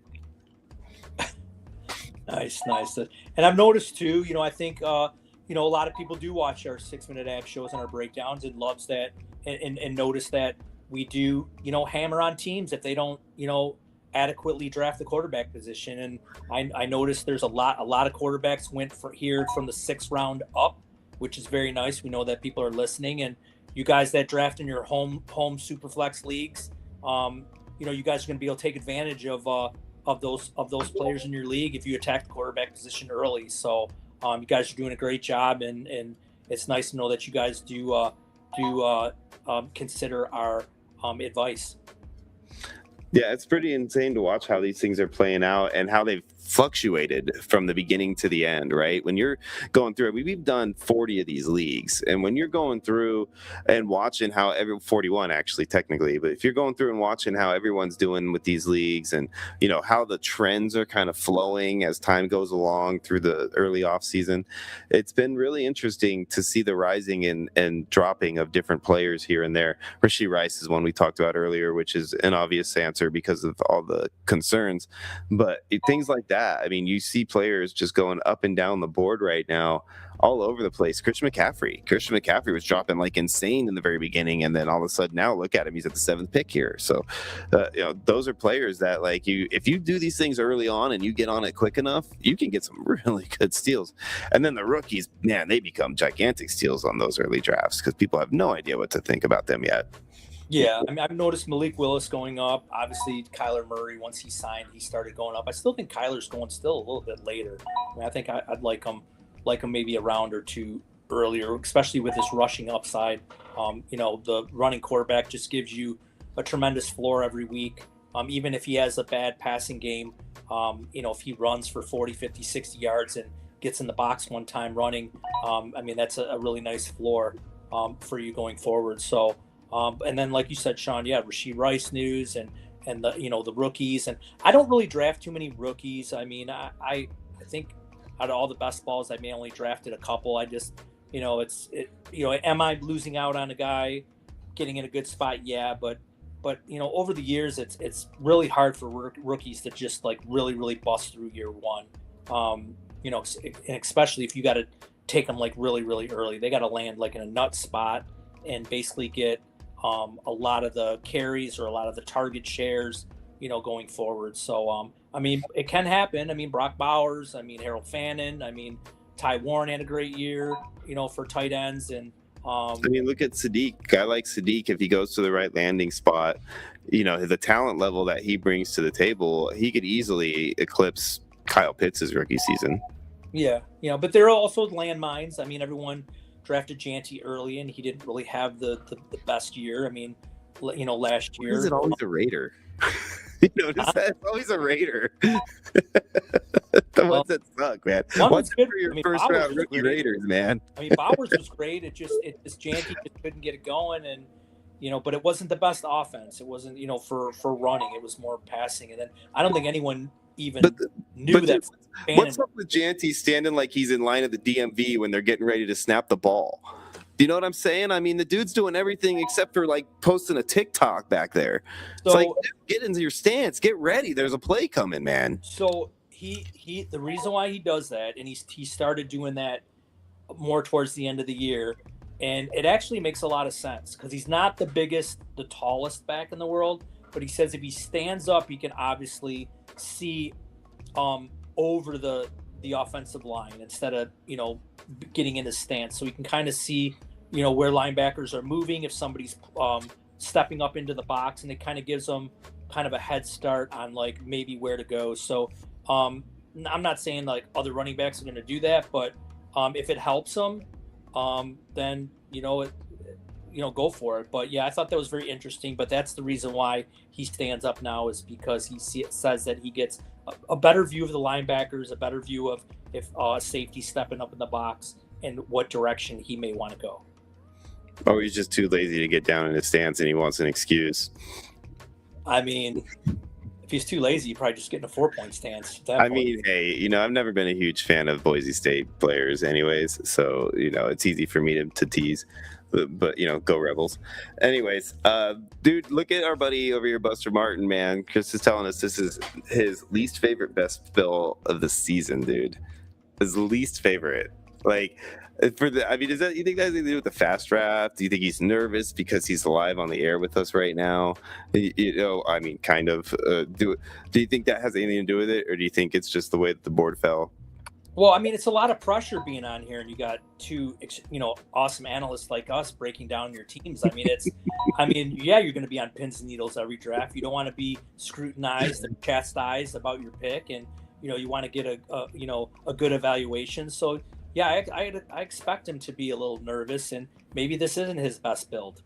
S3: Nice. And I've noticed too, I think, a lot of people do watch our 6-minute ab shows and our breakdowns and loves that and notice that we do, hammer on teams if they don't, adequately draft the quarterback position. And I noticed there's a lot of quarterbacks went from the 6th round up, which is very nice. We know that people are listening, and you guys that draft in your home Superflex leagues, you guys are going to be able to take advantage of those players in your league if you attack the quarterback position early. So you guys are doing a great job, and it's nice to know that you guys do consider our advice.
S2: Yeah, it's pretty insane to watch how these things are playing out and how they've fluctuated from the beginning to the end, right? When you're going through, we've done 40 of these leagues, and when you're going through and watching how 41 actually technically, but if you're going through and watching how everyone's doing with these leagues, and how the trends are kind of flowing as time goes along through the early off season, it's been really interesting to see the rising and dropping of different players here and there. Rashee Rice is one we talked about earlier, which is an obvious answer because of all the concerns, but things like that. I mean, you see players just going up and down the board right now, all over the place. Christian McCaffrey was dropping like insane in the very beginning, and then all of a sudden now look at him, he's at the 7th pick here. So those are players that, like, if you do these things early on and you get on it quick enough, you can get some really good steals. And then the rookies, man, they become gigantic steals on those early drafts because people have no idea what to think about them yet.
S3: Yeah, I mean, I've noticed Malik Willis going up. Obviously, Kyler Murray, once he signed, he started going up. I still think Kyler's going still a little bit later. I mean, I think I'd like him maybe a round or 2 earlier, especially with his rushing upside. The running quarterback just gives you a tremendous floor every week. Even if he has a bad passing game, if he runs for 40, 50, 60 yards and gets in the box one time running, I mean, that's a really nice floor for you going forward. So, and then, like you said, Sean, yeah, Rashee Rice news and the the rookies, and I don't really draft too many rookies. I mean, I think out of all the best balls, I may only drafted a couple. I just am I losing out on a guy getting in a good spot? Yeah, but over the years, it's really hard for rookies to just like really bust through year one. And especially if you got to take them like really early, they got to land like in a nut spot and basically get a lot of the carries or a lot of the target shares, going forward. So, I mean, it can happen. I mean, Brock Bowers, I mean, Harold Fannin, I mean, Ty Warren had a great year, for tight ends. And,
S2: I mean, look at Sadiq. Guy like Sadiq, if he goes to the right landing spot, the talent level that he brings to the table, he could easily eclipse Kyle Pitts' rookie season.
S3: Yeah. But there are also landmines. I mean, everyone drafted Janty early, and he didn't really have the best year. I mean, last year.
S2: Is it always a Raider? You notice that? It's always a Raider. The ones that suck, man. What's good for your first round rookie Raiders, man?
S3: I mean, Bowers was great. It just Janty just couldn't get it going, and but it wasn't the best offense. It wasn't for running. It was more passing, and then I don't think anyone even knew that.
S2: What's up with Janty standing like he's in line at the DMV when they're getting ready to snap the ball? Do you know what I'm saying? I mean, the dude's doing everything except for like posting a TikTok back there. So, it's like, dude, get into your stance, get ready. There's a play coming, man.
S3: So he the reason why he does that, and he started doing that more towards the end of the year, and it actually makes a lot of sense because he's not the biggest, the tallest back in the world, but he says if he stands up, he can obviously see over the offensive line instead of, getting in his stance. So he can kind of see, where linebackers are moving, if somebody's stepping up into the box, and it kind of gives them kind of a head start on like maybe where to go. So I'm not saying like other running backs are going to do that, but if it helps them, then, go for it. But yeah, I thought that was very interesting, but that's the reason why he stands up now, is because says that he gets a better view of the linebackers, a better view of if safety stepping up in the box and what direction he may want to go.
S2: Oh, he's just too lazy to get down in his stance and he wants an excuse.
S3: I mean, if he's too lazy, he's probably just getting a 4-point stance.
S2: Hey, I've never been a huge fan of Boise State players anyways, so, it's easy for me to tease. But, go Rebels. Anyways, dude, look at our buddy over here, Buster Martin, man. Chris is telling us this is his least favorite best bill of the season, dude. His least favorite. Like, you think that has anything to do with the fast draft? Do you think he's nervous because he's live on the air with us right now? Kind of. Do you think that has anything to do with it, or do you think it's just the way that the board fell?
S3: Well, it's a lot of pressure being on here, and you got two, awesome analysts like us breaking down your teams. Yeah, you're going to be on pins and needles every draft. You don't want to be scrutinized and chastised about your pick, and you want to get a good evaluation. So yeah, I expect him to be a little nervous, and maybe this isn't his best build.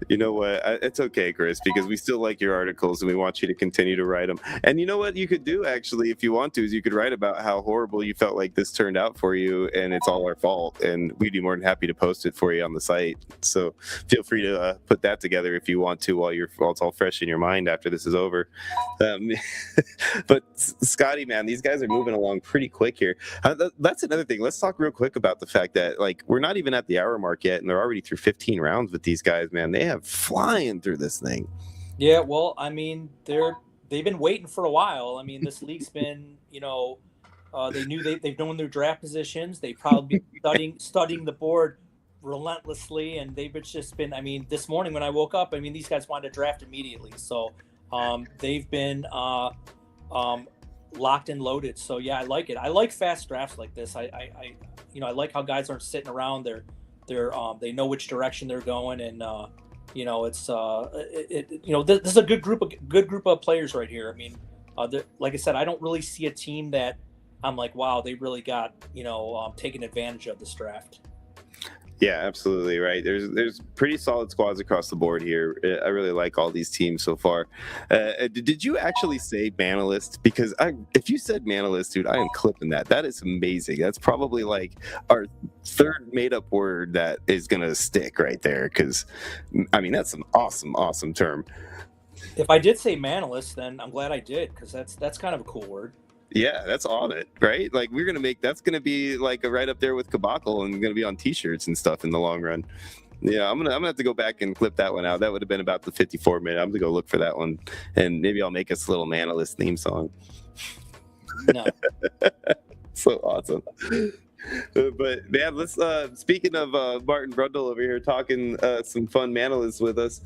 S2: You know what? It's okay, Chris, because we still like your articles and we want you to continue to write them. And you know what you could do, actually, if you want to, is you could write about how horrible you felt like this turned out for you and it's all our fault. And we'd be more than happy to post it for you on the site. So feel free to put that together if you want to while it's all fresh in your mind after this is over. But Scotty, man, these guys are moving along pretty quick here. That's another thing. Let's talk real quick about the fact that, like, we're not even at the hour mark yet, and they're already through 15 rounds with these guys, man. They have flying through this thing.
S3: Yeah, well, they've been waiting for a while. This league's been, they've known their draft positions. They've probably been studying the board relentlessly, and they've just been. This morning when I woke up, these guys wanted to draft immediately, so they've been locked and loaded. So yeah, I like it. I like fast drafts like this. I like how guys aren't sitting around. They know which direction they're going, and this is a good group of players right here. Like I said, I don't really see a team that I'm like, wow, they really got taking advantage of this draft.
S2: Yeah, absolutely right. There's pretty solid squads across the board here. I really like all these teams so far. Did you actually say Manalist? Because if you said Manalist, dude, I am clipping that. That is amazing. That's probably like our third made-up word that is going to stick right there. Because, that's an awesome term.
S3: If I did say Manalist, then I'm glad I did, because that's kind of a cool word.
S2: Yeah, that's on it, right? Like, that's gonna be like a right up there with Kabakal and gonna be on T-shirts and stuff in the long run. Yeah, I'm gonna have to go back and clip that one out. That would have been about the 54-minute. I'm gonna go look for that one, and maybe I'll make us a little Manalist theme song.
S3: No.
S2: So awesome. But man, let's speaking of Martin Brundle over here talking some fun Manalists with us.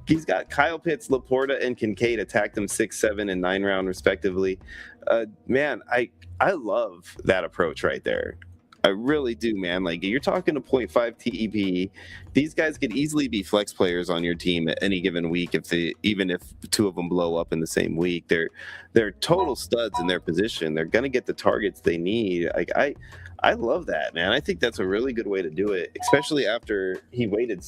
S2: He's got Kyle Pitts, Laporta, and Kincaid attacked him 6, 7, and 9 round respectively. Man, I love that approach right there. I really do, man. Like, you're talking a 0.5 TEP. These guys could easily be flex players on your team at any given week even if 2 of them blow up in the same week. They're total studs in their position. They're gonna get the targets they need. Like, I love that, man. I think that's a really good way to do it, especially after he waited,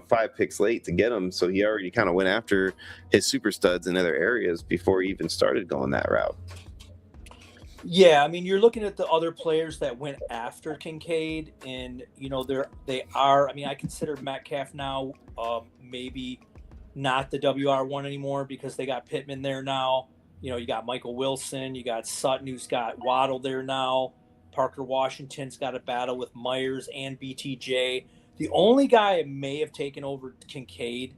S2: 5 picks late to get him. So he already kind of went after his super studs in other areas before he even started going that route.
S3: Yeah, you're looking at the other players that went after Kincaid, and they are. I consider Metcalf now maybe not the WR1 anymore, because they got Pittman there now. You got Michael Wilson, you got Sutton, who's got Waddle there now. Parker Washington's got a battle with Myers and BTJ. The only guy I may have taken over Kincaid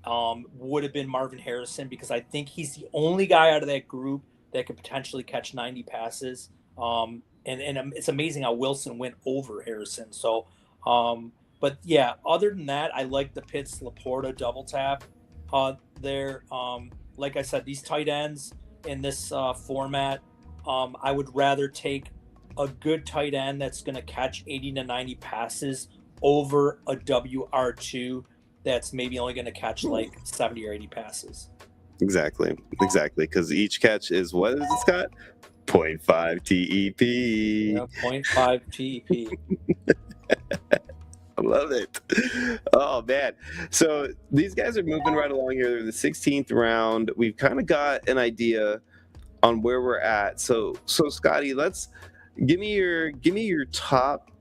S3: would have been Marvin Harrison, because I think he's the only guy out of that group that could potentially catch 90 passes. And it's amazing how Wilson went over Harrison. So, but yeah, other than that, I like the Pitts Laporta double tap there. Like I said, these tight ends in this format, I would rather take a good tight end that's going to catch 80 to 90 passes over a WR2 that's maybe only going to catch like 70 or 80 passes.
S2: Exactly. Because each catch is, what is it, Scott? 0.5 TEP.
S3: Yeah, 0.5 TEP.
S2: I love it. Oh, man. So these guys are moving right along here. They're the 16th round. We've kind of got an idea on where we're at. So Scotty, give me your top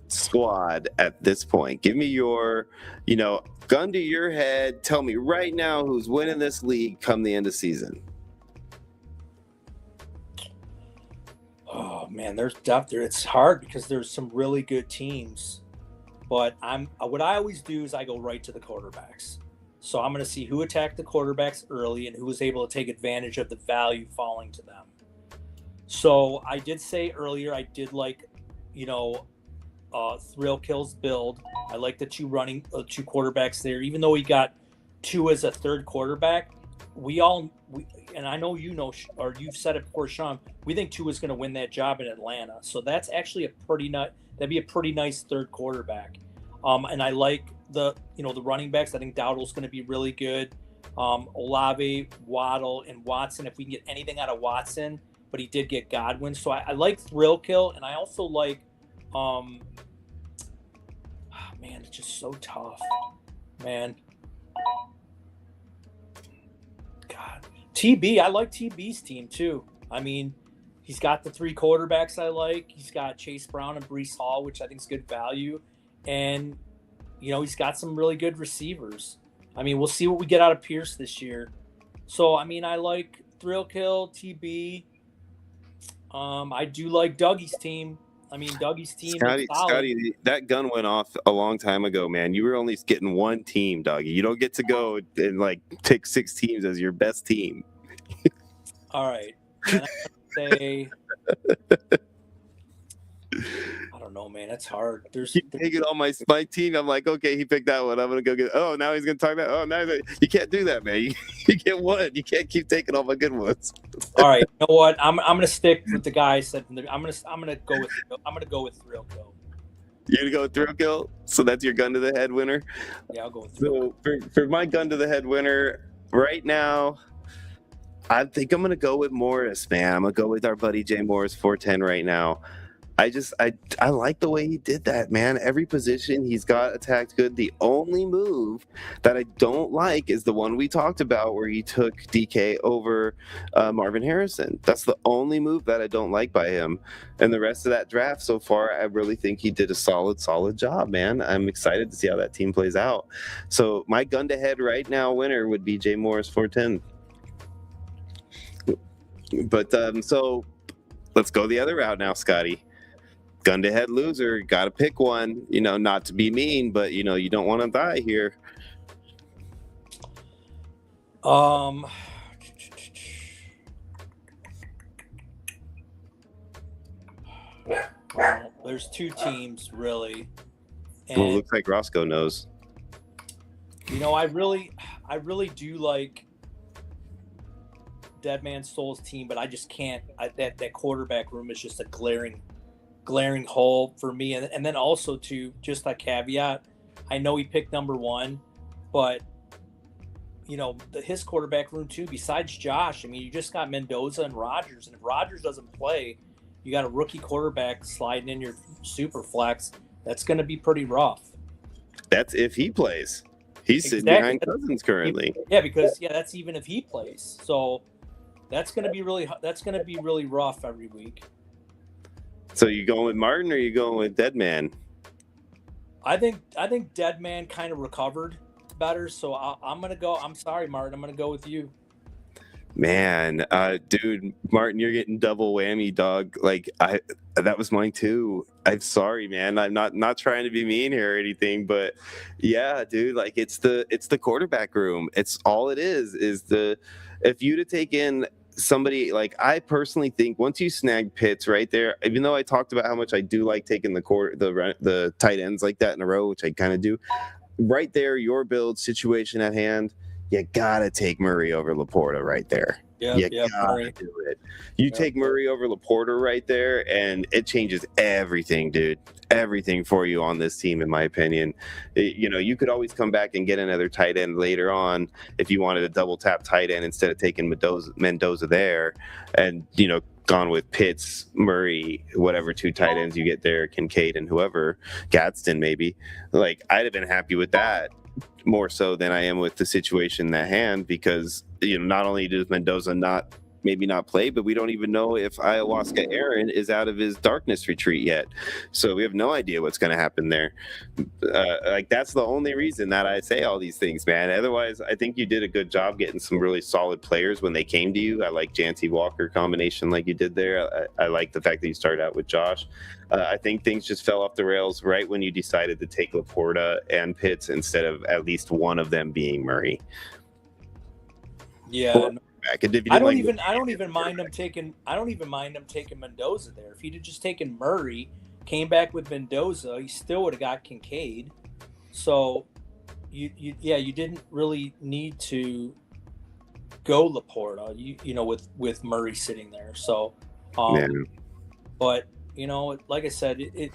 S2: squad at this point. Give me your, gun to your head. Tell me right now who's winning this league come the end of season.
S3: Oh man, there's depth there. It's hard because there's some really good teams, but what I always do is I go right to the quarterbacks. So I'm going to see who attacked the quarterbacks early and who was able to take advantage of the value falling to them. So I did say earlier I did like, Thrill Kill's build. I like the two quarterbacks there, even though he got two as a third quarterback. And I know or you've said it before, Sean. We think Tua is going to win that job in Atlanta, so that's actually that'd be a pretty nice third quarterback. And I like the running backs. I think Dowdle's going to be really good. Olave, Waddle, and Watson. If we can get anything out of Watson, but he did get Godwin, so I like Thrill Kill, and I also like. Man, it's just so tough, man. God, TB. I like TB's team too. I mean, he's got the three quarterbacks I like. He's got Chase Brown and Breece Hall, which I think is good value, and he's got some really good receivers. I mean, we'll see what we get out of Pierce this year. So, I mean, I like Thrill Kill, TB. I do like Dougie's team. I mean, Dougie's team.
S2: Scotty, that gun went off a long time ago, man. You were only getting one team, Dougie. You don't get to go and take 6 teams as your best team.
S3: All right. And I say, I don't know, man. That's hard.
S2: Keep taking all my team. I'm like, okay, he picked that one. I'm gonna go get. Oh, now he's gonna talk about. Oh, now you can't do that, man. You get one. You can't keep taking all my good ones.
S3: All right. You know what? I'm gonna stick with the guy I said. I'm gonna go with Thrill Kill.
S2: You're gonna go with Thrill Kill. So that's your gun to the head winner.
S3: Yeah, I'll go with Thrill Kill.
S2: So for my gun to the head winner right now, I think I'm gonna go with Morris, man. I'm gonna go with our buddy Jay Morris 410 right now. I like the way he did that, man. Every position he's got attacked good. The only move that I don't like is the one we talked about where he took DK over Marvin Harrison. That's the only move that I don't like by him. And the rest of that draft so far, I really think he did a solid job, man. I'm excited to see how that team plays out. So my gun to head right now winner would be Jay Morris 410. But so let's go the other route now, Scotty. Gun to head loser, gotta pick one, not to be mean, but you don't want to die here.
S3: Well, there's two teams really. And,
S2: well, it looks like Roscoe knows.
S3: I really do like Dead Man Soul's team, but I just can't. That quarterback room is just a glaring hole for me. And then also to just a caveat, I know he picked number 1, but his quarterback room too, besides Josh, I mean, you just got Mendoza and Rodgers, and if Rodgers doesn't play, you got a rookie quarterback sliding in your super flex. That's going to be pretty rough.
S2: That's if he plays. He's sitting behind Cousins currently.
S3: Yeah, because that's even if he plays. So that's going to be really rough every week.
S2: So you going with Martin or you going with Deadman?
S3: I think Deadman kind of recovered better, so I'm gonna go. I'm sorry, Martin. I'm gonna go with you.
S2: Man, dude, Martin, you're getting double whammy, dog. That was mine too. I'm sorry, man. I'm not trying to be mean here or anything, but yeah, dude, it's the quarterback room. It's all it is if you'd have taken somebody, I personally think once you snag Pitts right there, even though I talked about how much I do like taking the tight ends like that in a row, which I kind of do, right there, your build situation at hand, you gotta take Murray over Laporta right there.
S3: Yeah,
S2: gotta
S3: Murray.
S2: do it. You take Murray over Laporta right there, and it changes everything, dude. Everything for you on this team, in my opinion. You could always come back and get another tight end later on if you wanted a double tap tight end instead of taking Mendoza there, and gone with Pitts, Murray, whatever two tight ends you get there, Kincaid and whoever, Gadsden maybe. Like, I'd have been happy with that more so than I am with the situation at hand, because not only does Mendoza maybe not play, but we don't even know if Ayahuasca Aaron is out of his darkness retreat yet, so we have no idea what's going to happen there. That's the only reason that I say all these things, man. Otherwise, I think you did a good job getting some really solid players when they came to you. I like Janty Walker combination like you did there. I like the fact that you started out with Josh. I think things just fell off the rails right when you decided to take Laporta and Pitts instead of at least one of them being Murray.
S3: Yeah.
S2: I
S3: don't even mind them taking Mendoza there. If he'd have just taken Murray, came back with Mendoza, he still would have got Kincaid. So you didn't really need to go Laporta, with Murray sitting there. So but like I said, he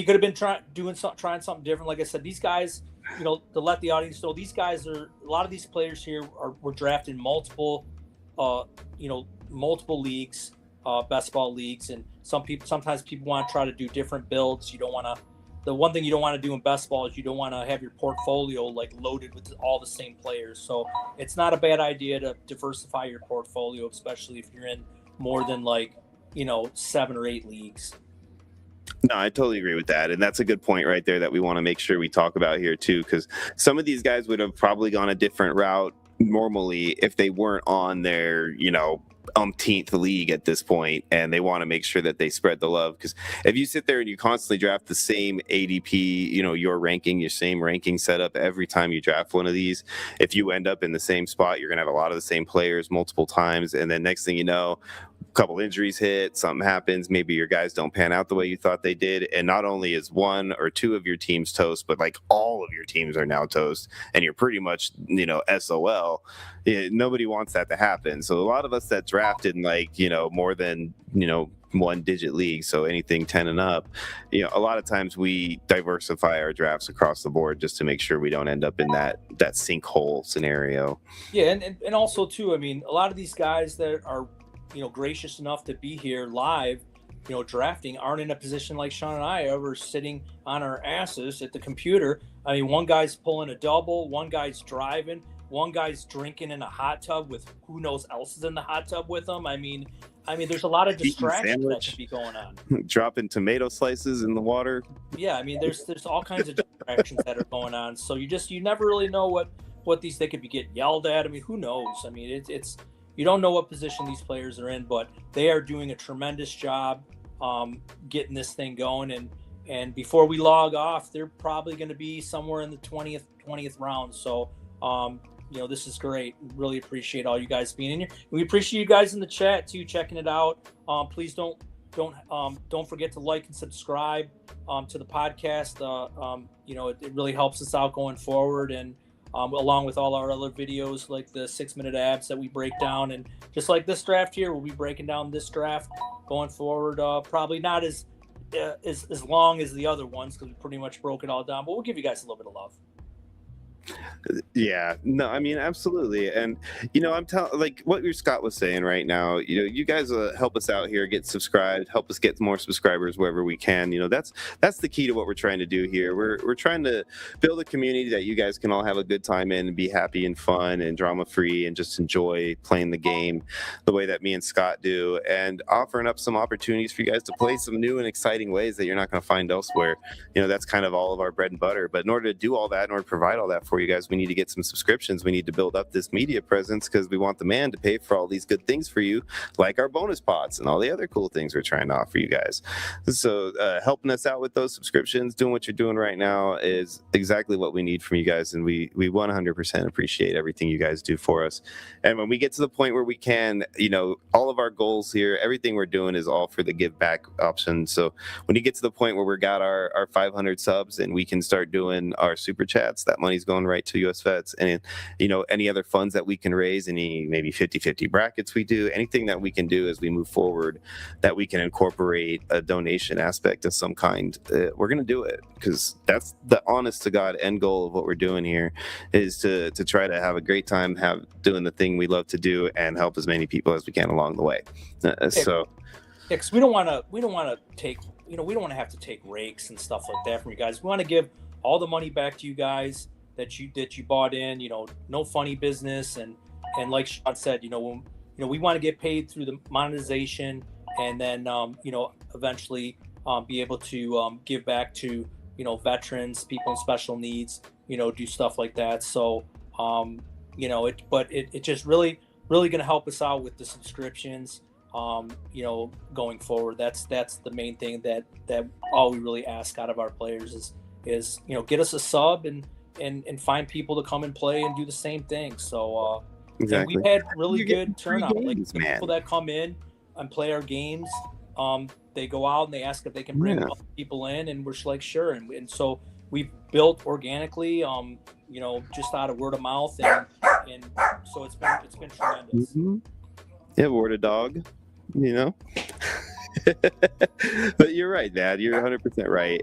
S3: could have been trying something different. Like I said, these guys, to let the audience know, these guys a lot of these players here were drafted in multiple leagues, best ball leagues, and sometimes people want to try to do different builds. The one thing you don't want to do in best ball is you don't want to have your portfolio loaded with all the same players. So it's not a bad idea to diversify your portfolio, especially if you're in more than 7 or 8 leagues.
S2: No, I totally agree with that. And that's a good point right there that we want to make sure we talk about here too, because some of these guys would have probably gone a different route normally if they weren't on their, umpteenth league at this point, and they want to make sure that they spread the love. Because if you sit there and you constantly draft the same ADP, your same ranking setup every time you draft one of these, if you end up in the same spot, you're going to have a lot of the same players multiple times. And then next thing you know, a couple injuries hit, something happens, maybe your guys don't pan out the way you thought they did, and not only is 1 or 2 of your teams toast, but all of your teams are now toast, and you're pretty much SOL. Nobody wants that to happen. So a lot of us that drafted in more than 1-digit league, so anything 10 and up, a lot of times we diversify our drafts across the board just to make sure we don't end up in that sinkhole scenario.
S3: Yeah, and also too, a lot of these guys that are gracious enough to be here live, drafting, aren't in a position like Sean and I ever sitting on our asses at the computer. One guy's pulling a double, one guy's driving, one guy's drinking in a hot tub with who knows else is in the hot tub with them. There's a lot of distractions that could be going on.
S2: Dropping tomato slices in the water.
S3: Yeah, there's all kinds of distractions that are going on. So you never really know what they could be getting yelled at. Who knows? It's you don't know what position these players are in, but they are doing a tremendous job getting this thing going. And before we log off, they're probably going to be somewhere in the 20th round. So, this is great. Really appreciate all you guys being in here. We appreciate you guys in the chat too, checking it out. Please don't forget to like and subscribe to the podcast. It really helps us out going forward, and along with all our other videos like the 6-minute abs that we break down, and just like this draft here, we'll be breaking down this draft going forward. Probably not as long as the other ones, because we pretty much broke it all down, but we'll give you guys a little bit of love.
S2: Yeah, no, absolutely. And I'm telling, what your Scott was saying right now, you guys help us out here, get subscribed, help us get more subscribers wherever we can. That's the key to what we're trying to do here. We're trying to build a community that you guys can all have a good time in and be happy and fun and drama free and just enjoy playing the game the way that me and Scott do, and offering up some opportunities for you guys to play some new and exciting ways that you're not going to find elsewhere. That's kind of all of our bread and butter. But in order to do all that, in order to provide all that for you guys, we need to get some subscriptions. We need to build up this media presence, because we want the man to pay for all these good things for you, like our bonus pods and all the other cool things we're trying to offer you guys. So helping us out with those subscriptions, doing what you're doing right now, is exactly what we need from you guys, and we 100% appreciate everything you guys do for us. And when we get to the point where we can, all of our goals here, everything we're doing is all for the give back option. So when you get to the point where we got our 500 subs and we can start doing our super chats, that money's going right to US Vets. And, any other funds that we can raise, any maybe 50-50 brackets we do, anything that we can do as we move forward that we can incorporate a donation aspect of some kind, we're going to do it, because that's the honest to God end goal of what we're doing here, is to try to have a great time doing the thing we love to do and help as many people as we can along the way.
S3: Because we don't want to take, we don't want to have to take rakes and stuff like that from you guys. We want to give all the money back to you guys that you bought in. No funny business, and like Sean said, we want to get paid through the monetization, and then eventually be able to give back to veterans, people in special needs, do stuff like that. So it just really going to help us out with the subscriptions. Going forward, that's the main thing that all we really ask out of our players is get us a sub and find people to come and play and do the same thing. So
S2: exactly.
S3: We've had really good turnout.
S2: Games,
S3: like people that come in and play our games, they go out and they ask if they can bring other people in, and we're just like, sure. And so we've built organically, just out of word of mouth, and so it's been tremendous.
S2: Mm-hmm. Yeah, word of dog. But you're right, man. You're 100% right.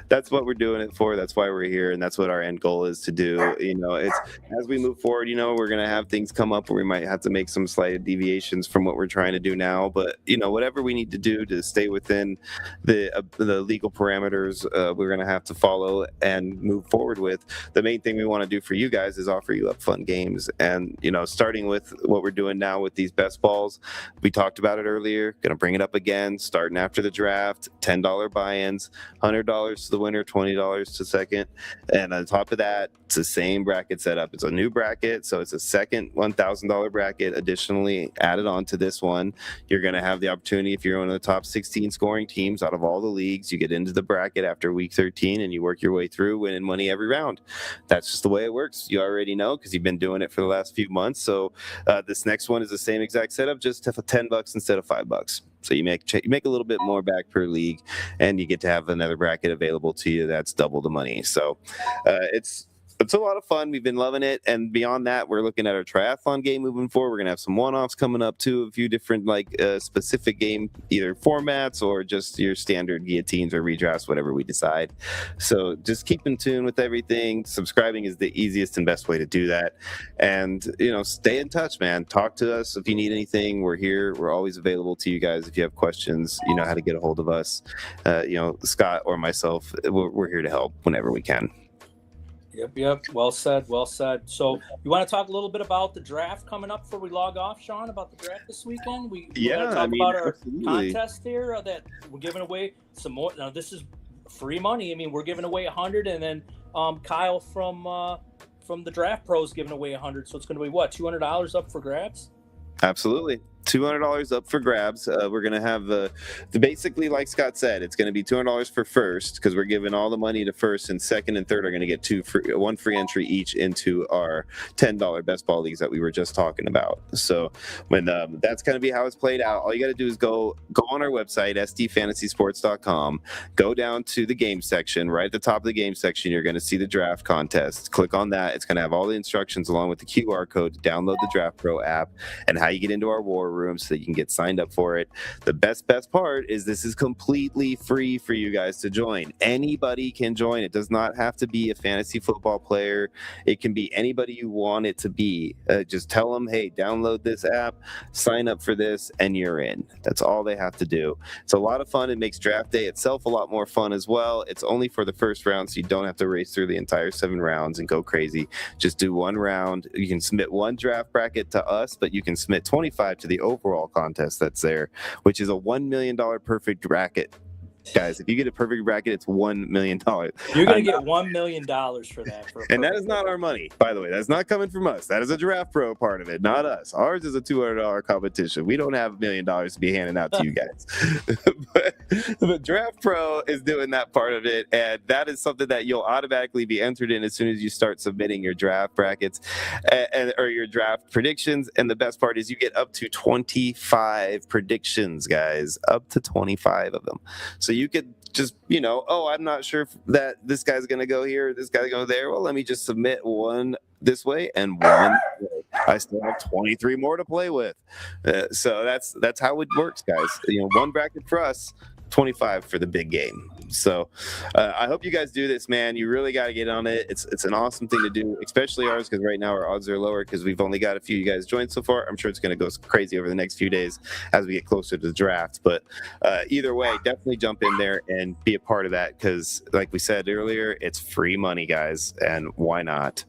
S2: That's what we're doing it for. That's why we're here, and that's what our end goal is to do. It's as we move forward, we're going to have things come up where we might have to make some slight deviations from what we're trying to do now. But whatever we need to do to stay within the legal parameters, we're going to have to follow and move forward with. The main thing we want to do for you guys is offer you up fun games, and starting with what we're doing now with these best balls. We talked about it earlier. Going to bring it up again, starting after the draft. $10 buy-ins, $100 to the winner, $20 to second, and on top of that, it's the same bracket setup. It's a new bracket, so it's a second $1,000 bracket additionally added on to this one. You're going to have the opportunity, if you're one of the top 16 scoring teams out of all the leagues, you get into the bracket after week 13 and you work your way through, winning money every round. That's just the way it works. You already know, because you've been doing it for the last few months. So this next one is the same exact setup, just for $10 instead of $5. So you make a little bit more back per league, and you get to have another bracket available to you that's double the money. So it's a lot of fun. We've been loving it. And beyond that, we're looking at our triathlon game moving forward. We're going to have some one-offs coming up too, a few different specific game, either formats or just your standard guillotines or redrafts, whatever we decide. So just keep in tune with everything. Subscribing is the easiest and best way to do that. And, stay in touch, man. Talk to us if you need anything. We're here. We're always available to you guys. If you have questions, you know how to get a hold of us. Scott or myself, we're here to help whenever we can.
S3: Yep. Well said. So you want to talk a little bit about the draft coming up before we log off, Sean, about the draft this weekend? We want to talk about our contest here that we're giving away some more. Now, this is free money. I mean, we're giving away 100, and then Kyle from the Draft Pros giving away 100. So it's going to be what, $200 up for grabs?
S2: Absolutely. $200 up for grabs. We're going to have basically, like Scott said, it's going to be $200 for first, because we're giving all the money to first, and second and third are going to get one free entry each into our $10 best ball leagues that we were just talking about. So when that's going to be how it's played out, all you got to do is go on our website, sdfantasysports.com, go down to the game section. Right at the top of the game section, you're going to see the draft contest. Click on that. It's going to have all the instructions along with the QR code to download the Draft Pro app and how you get into our war room so that you can get signed up for it. The best part is this is completely free for you guys to join. Anybody can join. It does not have to be a fantasy football player. It can be anybody you want it to be. Just tell them, hey, download this app, sign up for this, and you're in. That's all they have to do. It's a lot of fun. It makes draft day itself a lot more fun as well. It's only for the first round, so you don't have to race through the entire 7 rounds and go crazy. Just do one round. You can submit one draft bracket to us, but you can submit 25 to the overall contest that's there, which is a $1 million perfect bracket. Guys, if you get a perfect bracket, it's $1 million.
S3: You're going to get $1 million for that.
S2: And that is not our money, by the way. That's not coming from us. That is a Draft Pro part of it, not us. Ours is a $200 competition. We don't have $1 million to be handing out to you guys. but Draft Pro is doing that part of it, and that is something that you'll automatically be entered in as soon as you start submitting your draft brackets or your draft predictions. And the best part is you get up to 25 predictions, guys, up to 25 of them. So you could just, you know, oh, I'm not sure that this guy's going to go here, this guy's going there. Well, let me just submit one this way and one. I still have 23 more to play with. So that's how it works, guys. You know, one bracket for us, 25 for the big game. So I hope you guys do this, man. You really got to get on it. It's an awesome thing to do, especially ours, because right now our odds are lower because we've only got a few of you guys joined so far. I'm sure it's going to go crazy over the next few days as we get closer to the draft. But either way, definitely jump in there and be a part of that because, like we said earlier, it's free money, guys, and why not?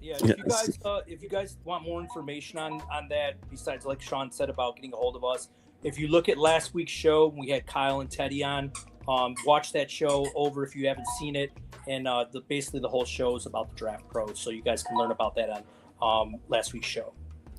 S3: Yeah, if you guys want more information on that, besides like Sean said about getting a hold of us, if you look at last week's show, we had Kyle and Teddy on. Watch that show over if you haven't seen it, and basically the whole show is about the Draft Pros, so you guys can learn about that on last week's show.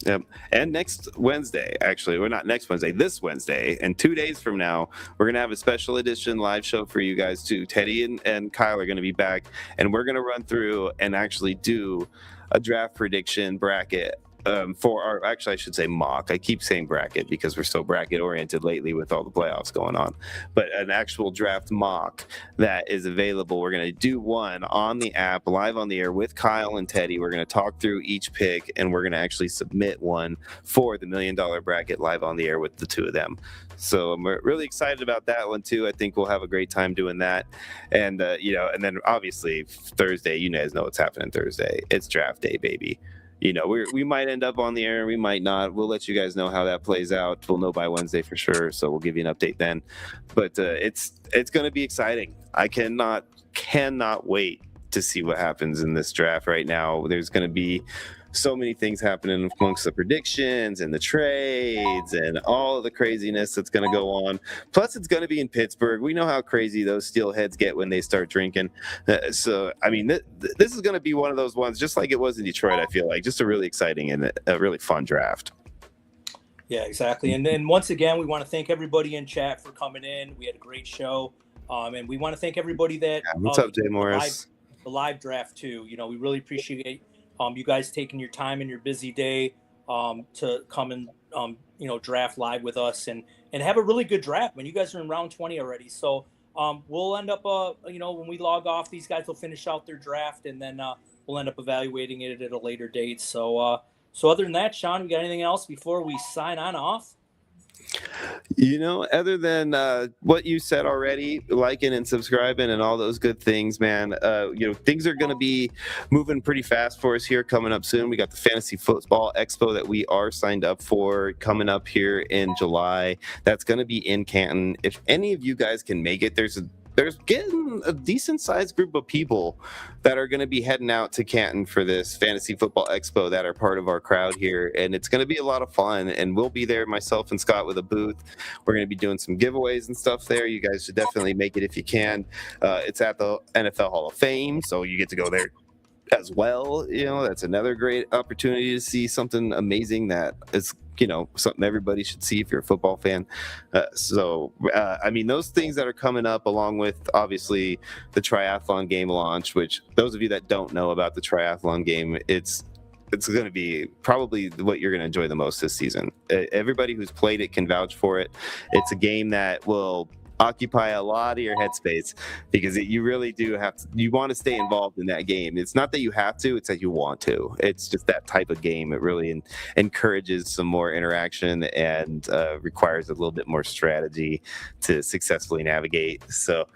S2: Yep. And next Wednesday, actually, we're not next Wednesday, this Wednesday, and 2 days from now, we're going to have a special edition live show for you guys too. Teddy and Kyle are going to be back, and we're going to run through and actually do a draft prediction bracket for our, actually I should say mock. I keep saying bracket because we're so bracket oriented lately with all the playoffs going on, but an actual draft mock that is available. We're going to do one on the app live on the air with Kyle and Teddy. We're going to talk through each pick and we're going to actually submit one for the $1 Million bracket live on the air with the two of them. So I'm really excited about that one too. I think we'll have a great time doing that. And, you know, and then obviously Thursday, you guys know what's happening Thursday. It's draft day, baby. You know, we might end up on the air, we might not. We'll let you guys know how that plays out. We'll know by Wednesday for sure, so we'll give you an update then. But it's going to be exciting. I cannot wait to see what happens in this draft right now. There's going to be so many things happening amongst the predictions and the trades and all of the craziness that's going to go on. Plus, it's going to be in Pittsburgh. We know how crazy those steelheads get when they start drinking. So, I mean, this is going to be one of those ones, just like it was in Detroit, I feel like. Just a really exciting and a really fun draft.
S3: Yeah, exactly. And then once again, we want to thank everybody in chat for coming in. We had a great show. And we want to thank everybody that
S2: what's up, Jay Morris?
S3: The live draft, too. You know, we really appreciate you guys taking your time in your busy day to come and you know, draft live with us and have a really good draft. When you guys are in round 20 already, so we'll end up you know, when we log off, these guys will finish out their draft and then we'll end up evaluating it at a later date. So so other than that, Sean, we got anything else before we sign on off?
S2: You know, other than what you said already, liking and subscribing and all those good things, man, you know, things are going to be moving pretty fast for us here coming up soon. We got the Fantasy Football Expo that we are signed up for coming up here in July. That's going to be in Canton. If any of you guys can make it, there's getting a decent sized group of people that are going to be heading out to Canton for this Fantasy Football Expo that are part of our crowd here. And it's going to be a lot of fun. And we'll be there, myself and Scott, with a booth. We're going to be doing some giveaways and stuff there. You guys should definitely make it if you can. It's at the NFL Hall of Fame, so you get to go there as well. You know, that's another great opportunity to see something amazing that is, you know, something everybody should see if you're a football fan. I mean, those things that are coming up, along with obviously the triathlon game launch, which those of you that don't know about the triathlon game, it's going to be probably what you're going to enjoy the most this season. Everybody who's played it can vouch for it. It's a game that will occupy a lot of your headspace because you really do have to, you want to stay involved in that game. It's not that you have to, it's that you want to. It's just that type of game. It really encourages some more interaction and requires a little bit more strategy to successfully navigate. So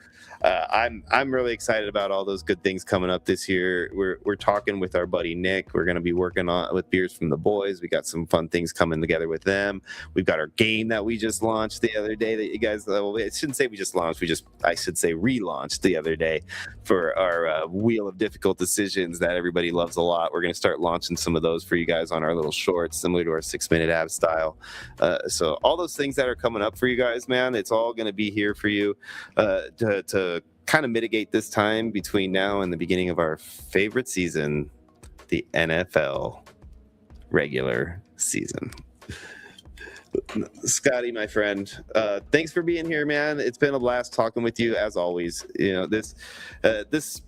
S2: I'm really excited about all those good things coming up this year. We're talking with our buddy Nick. We're going to be working on with Beers from the Boys. We got some fun things coming together with them. We've got our game that we just launched the other day that you guys, well, I shouldn't say we just launched. I should say relaunched the other day for our Wheel of Difficult Decisions that everybody loves a lot. We're going to start launching some of those for you guys on our little shorts, similar to our 6-minute ab style. So all those things that are coming up for you guys, man, it's all going to be here for you to kind of mitigate this time between now and the beginning of our favorite season, the NFL regular season. Scotty, my friend, thanks for being here, man. It's been a blast talking with you as always. You know, this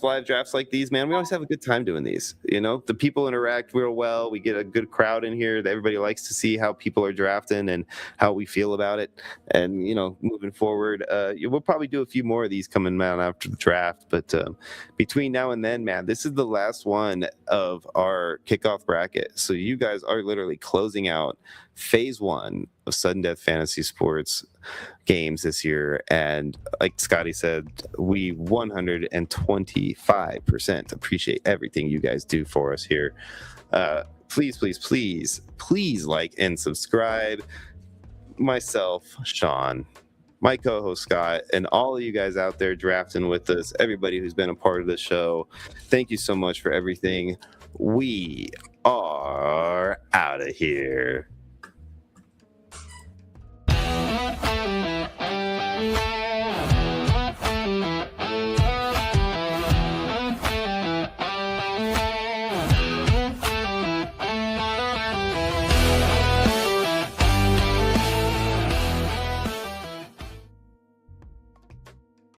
S2: live drafts like these, man, we always have a good time doing these. You know, the people interact real well. We get a good crowd in here. Everybody likes to see how people are drafting and how we feel about it. And, you know, moving forward, we'll probably do a few more of these coming out after the draft. But between now and then, man, this is the last one of our kickoff bracket. So you guys are literally closing out phase 1 of Sudden Death Fantasy Sports games this year, and like Scotty said, we 125% appreciate everything you guys do for us here. Please like and subscribe. Myself, Sean, my co-host Scott, and all of you guys out there drafting with us, everybody who's been a part of the show, thank you so much for everything. We are out of here.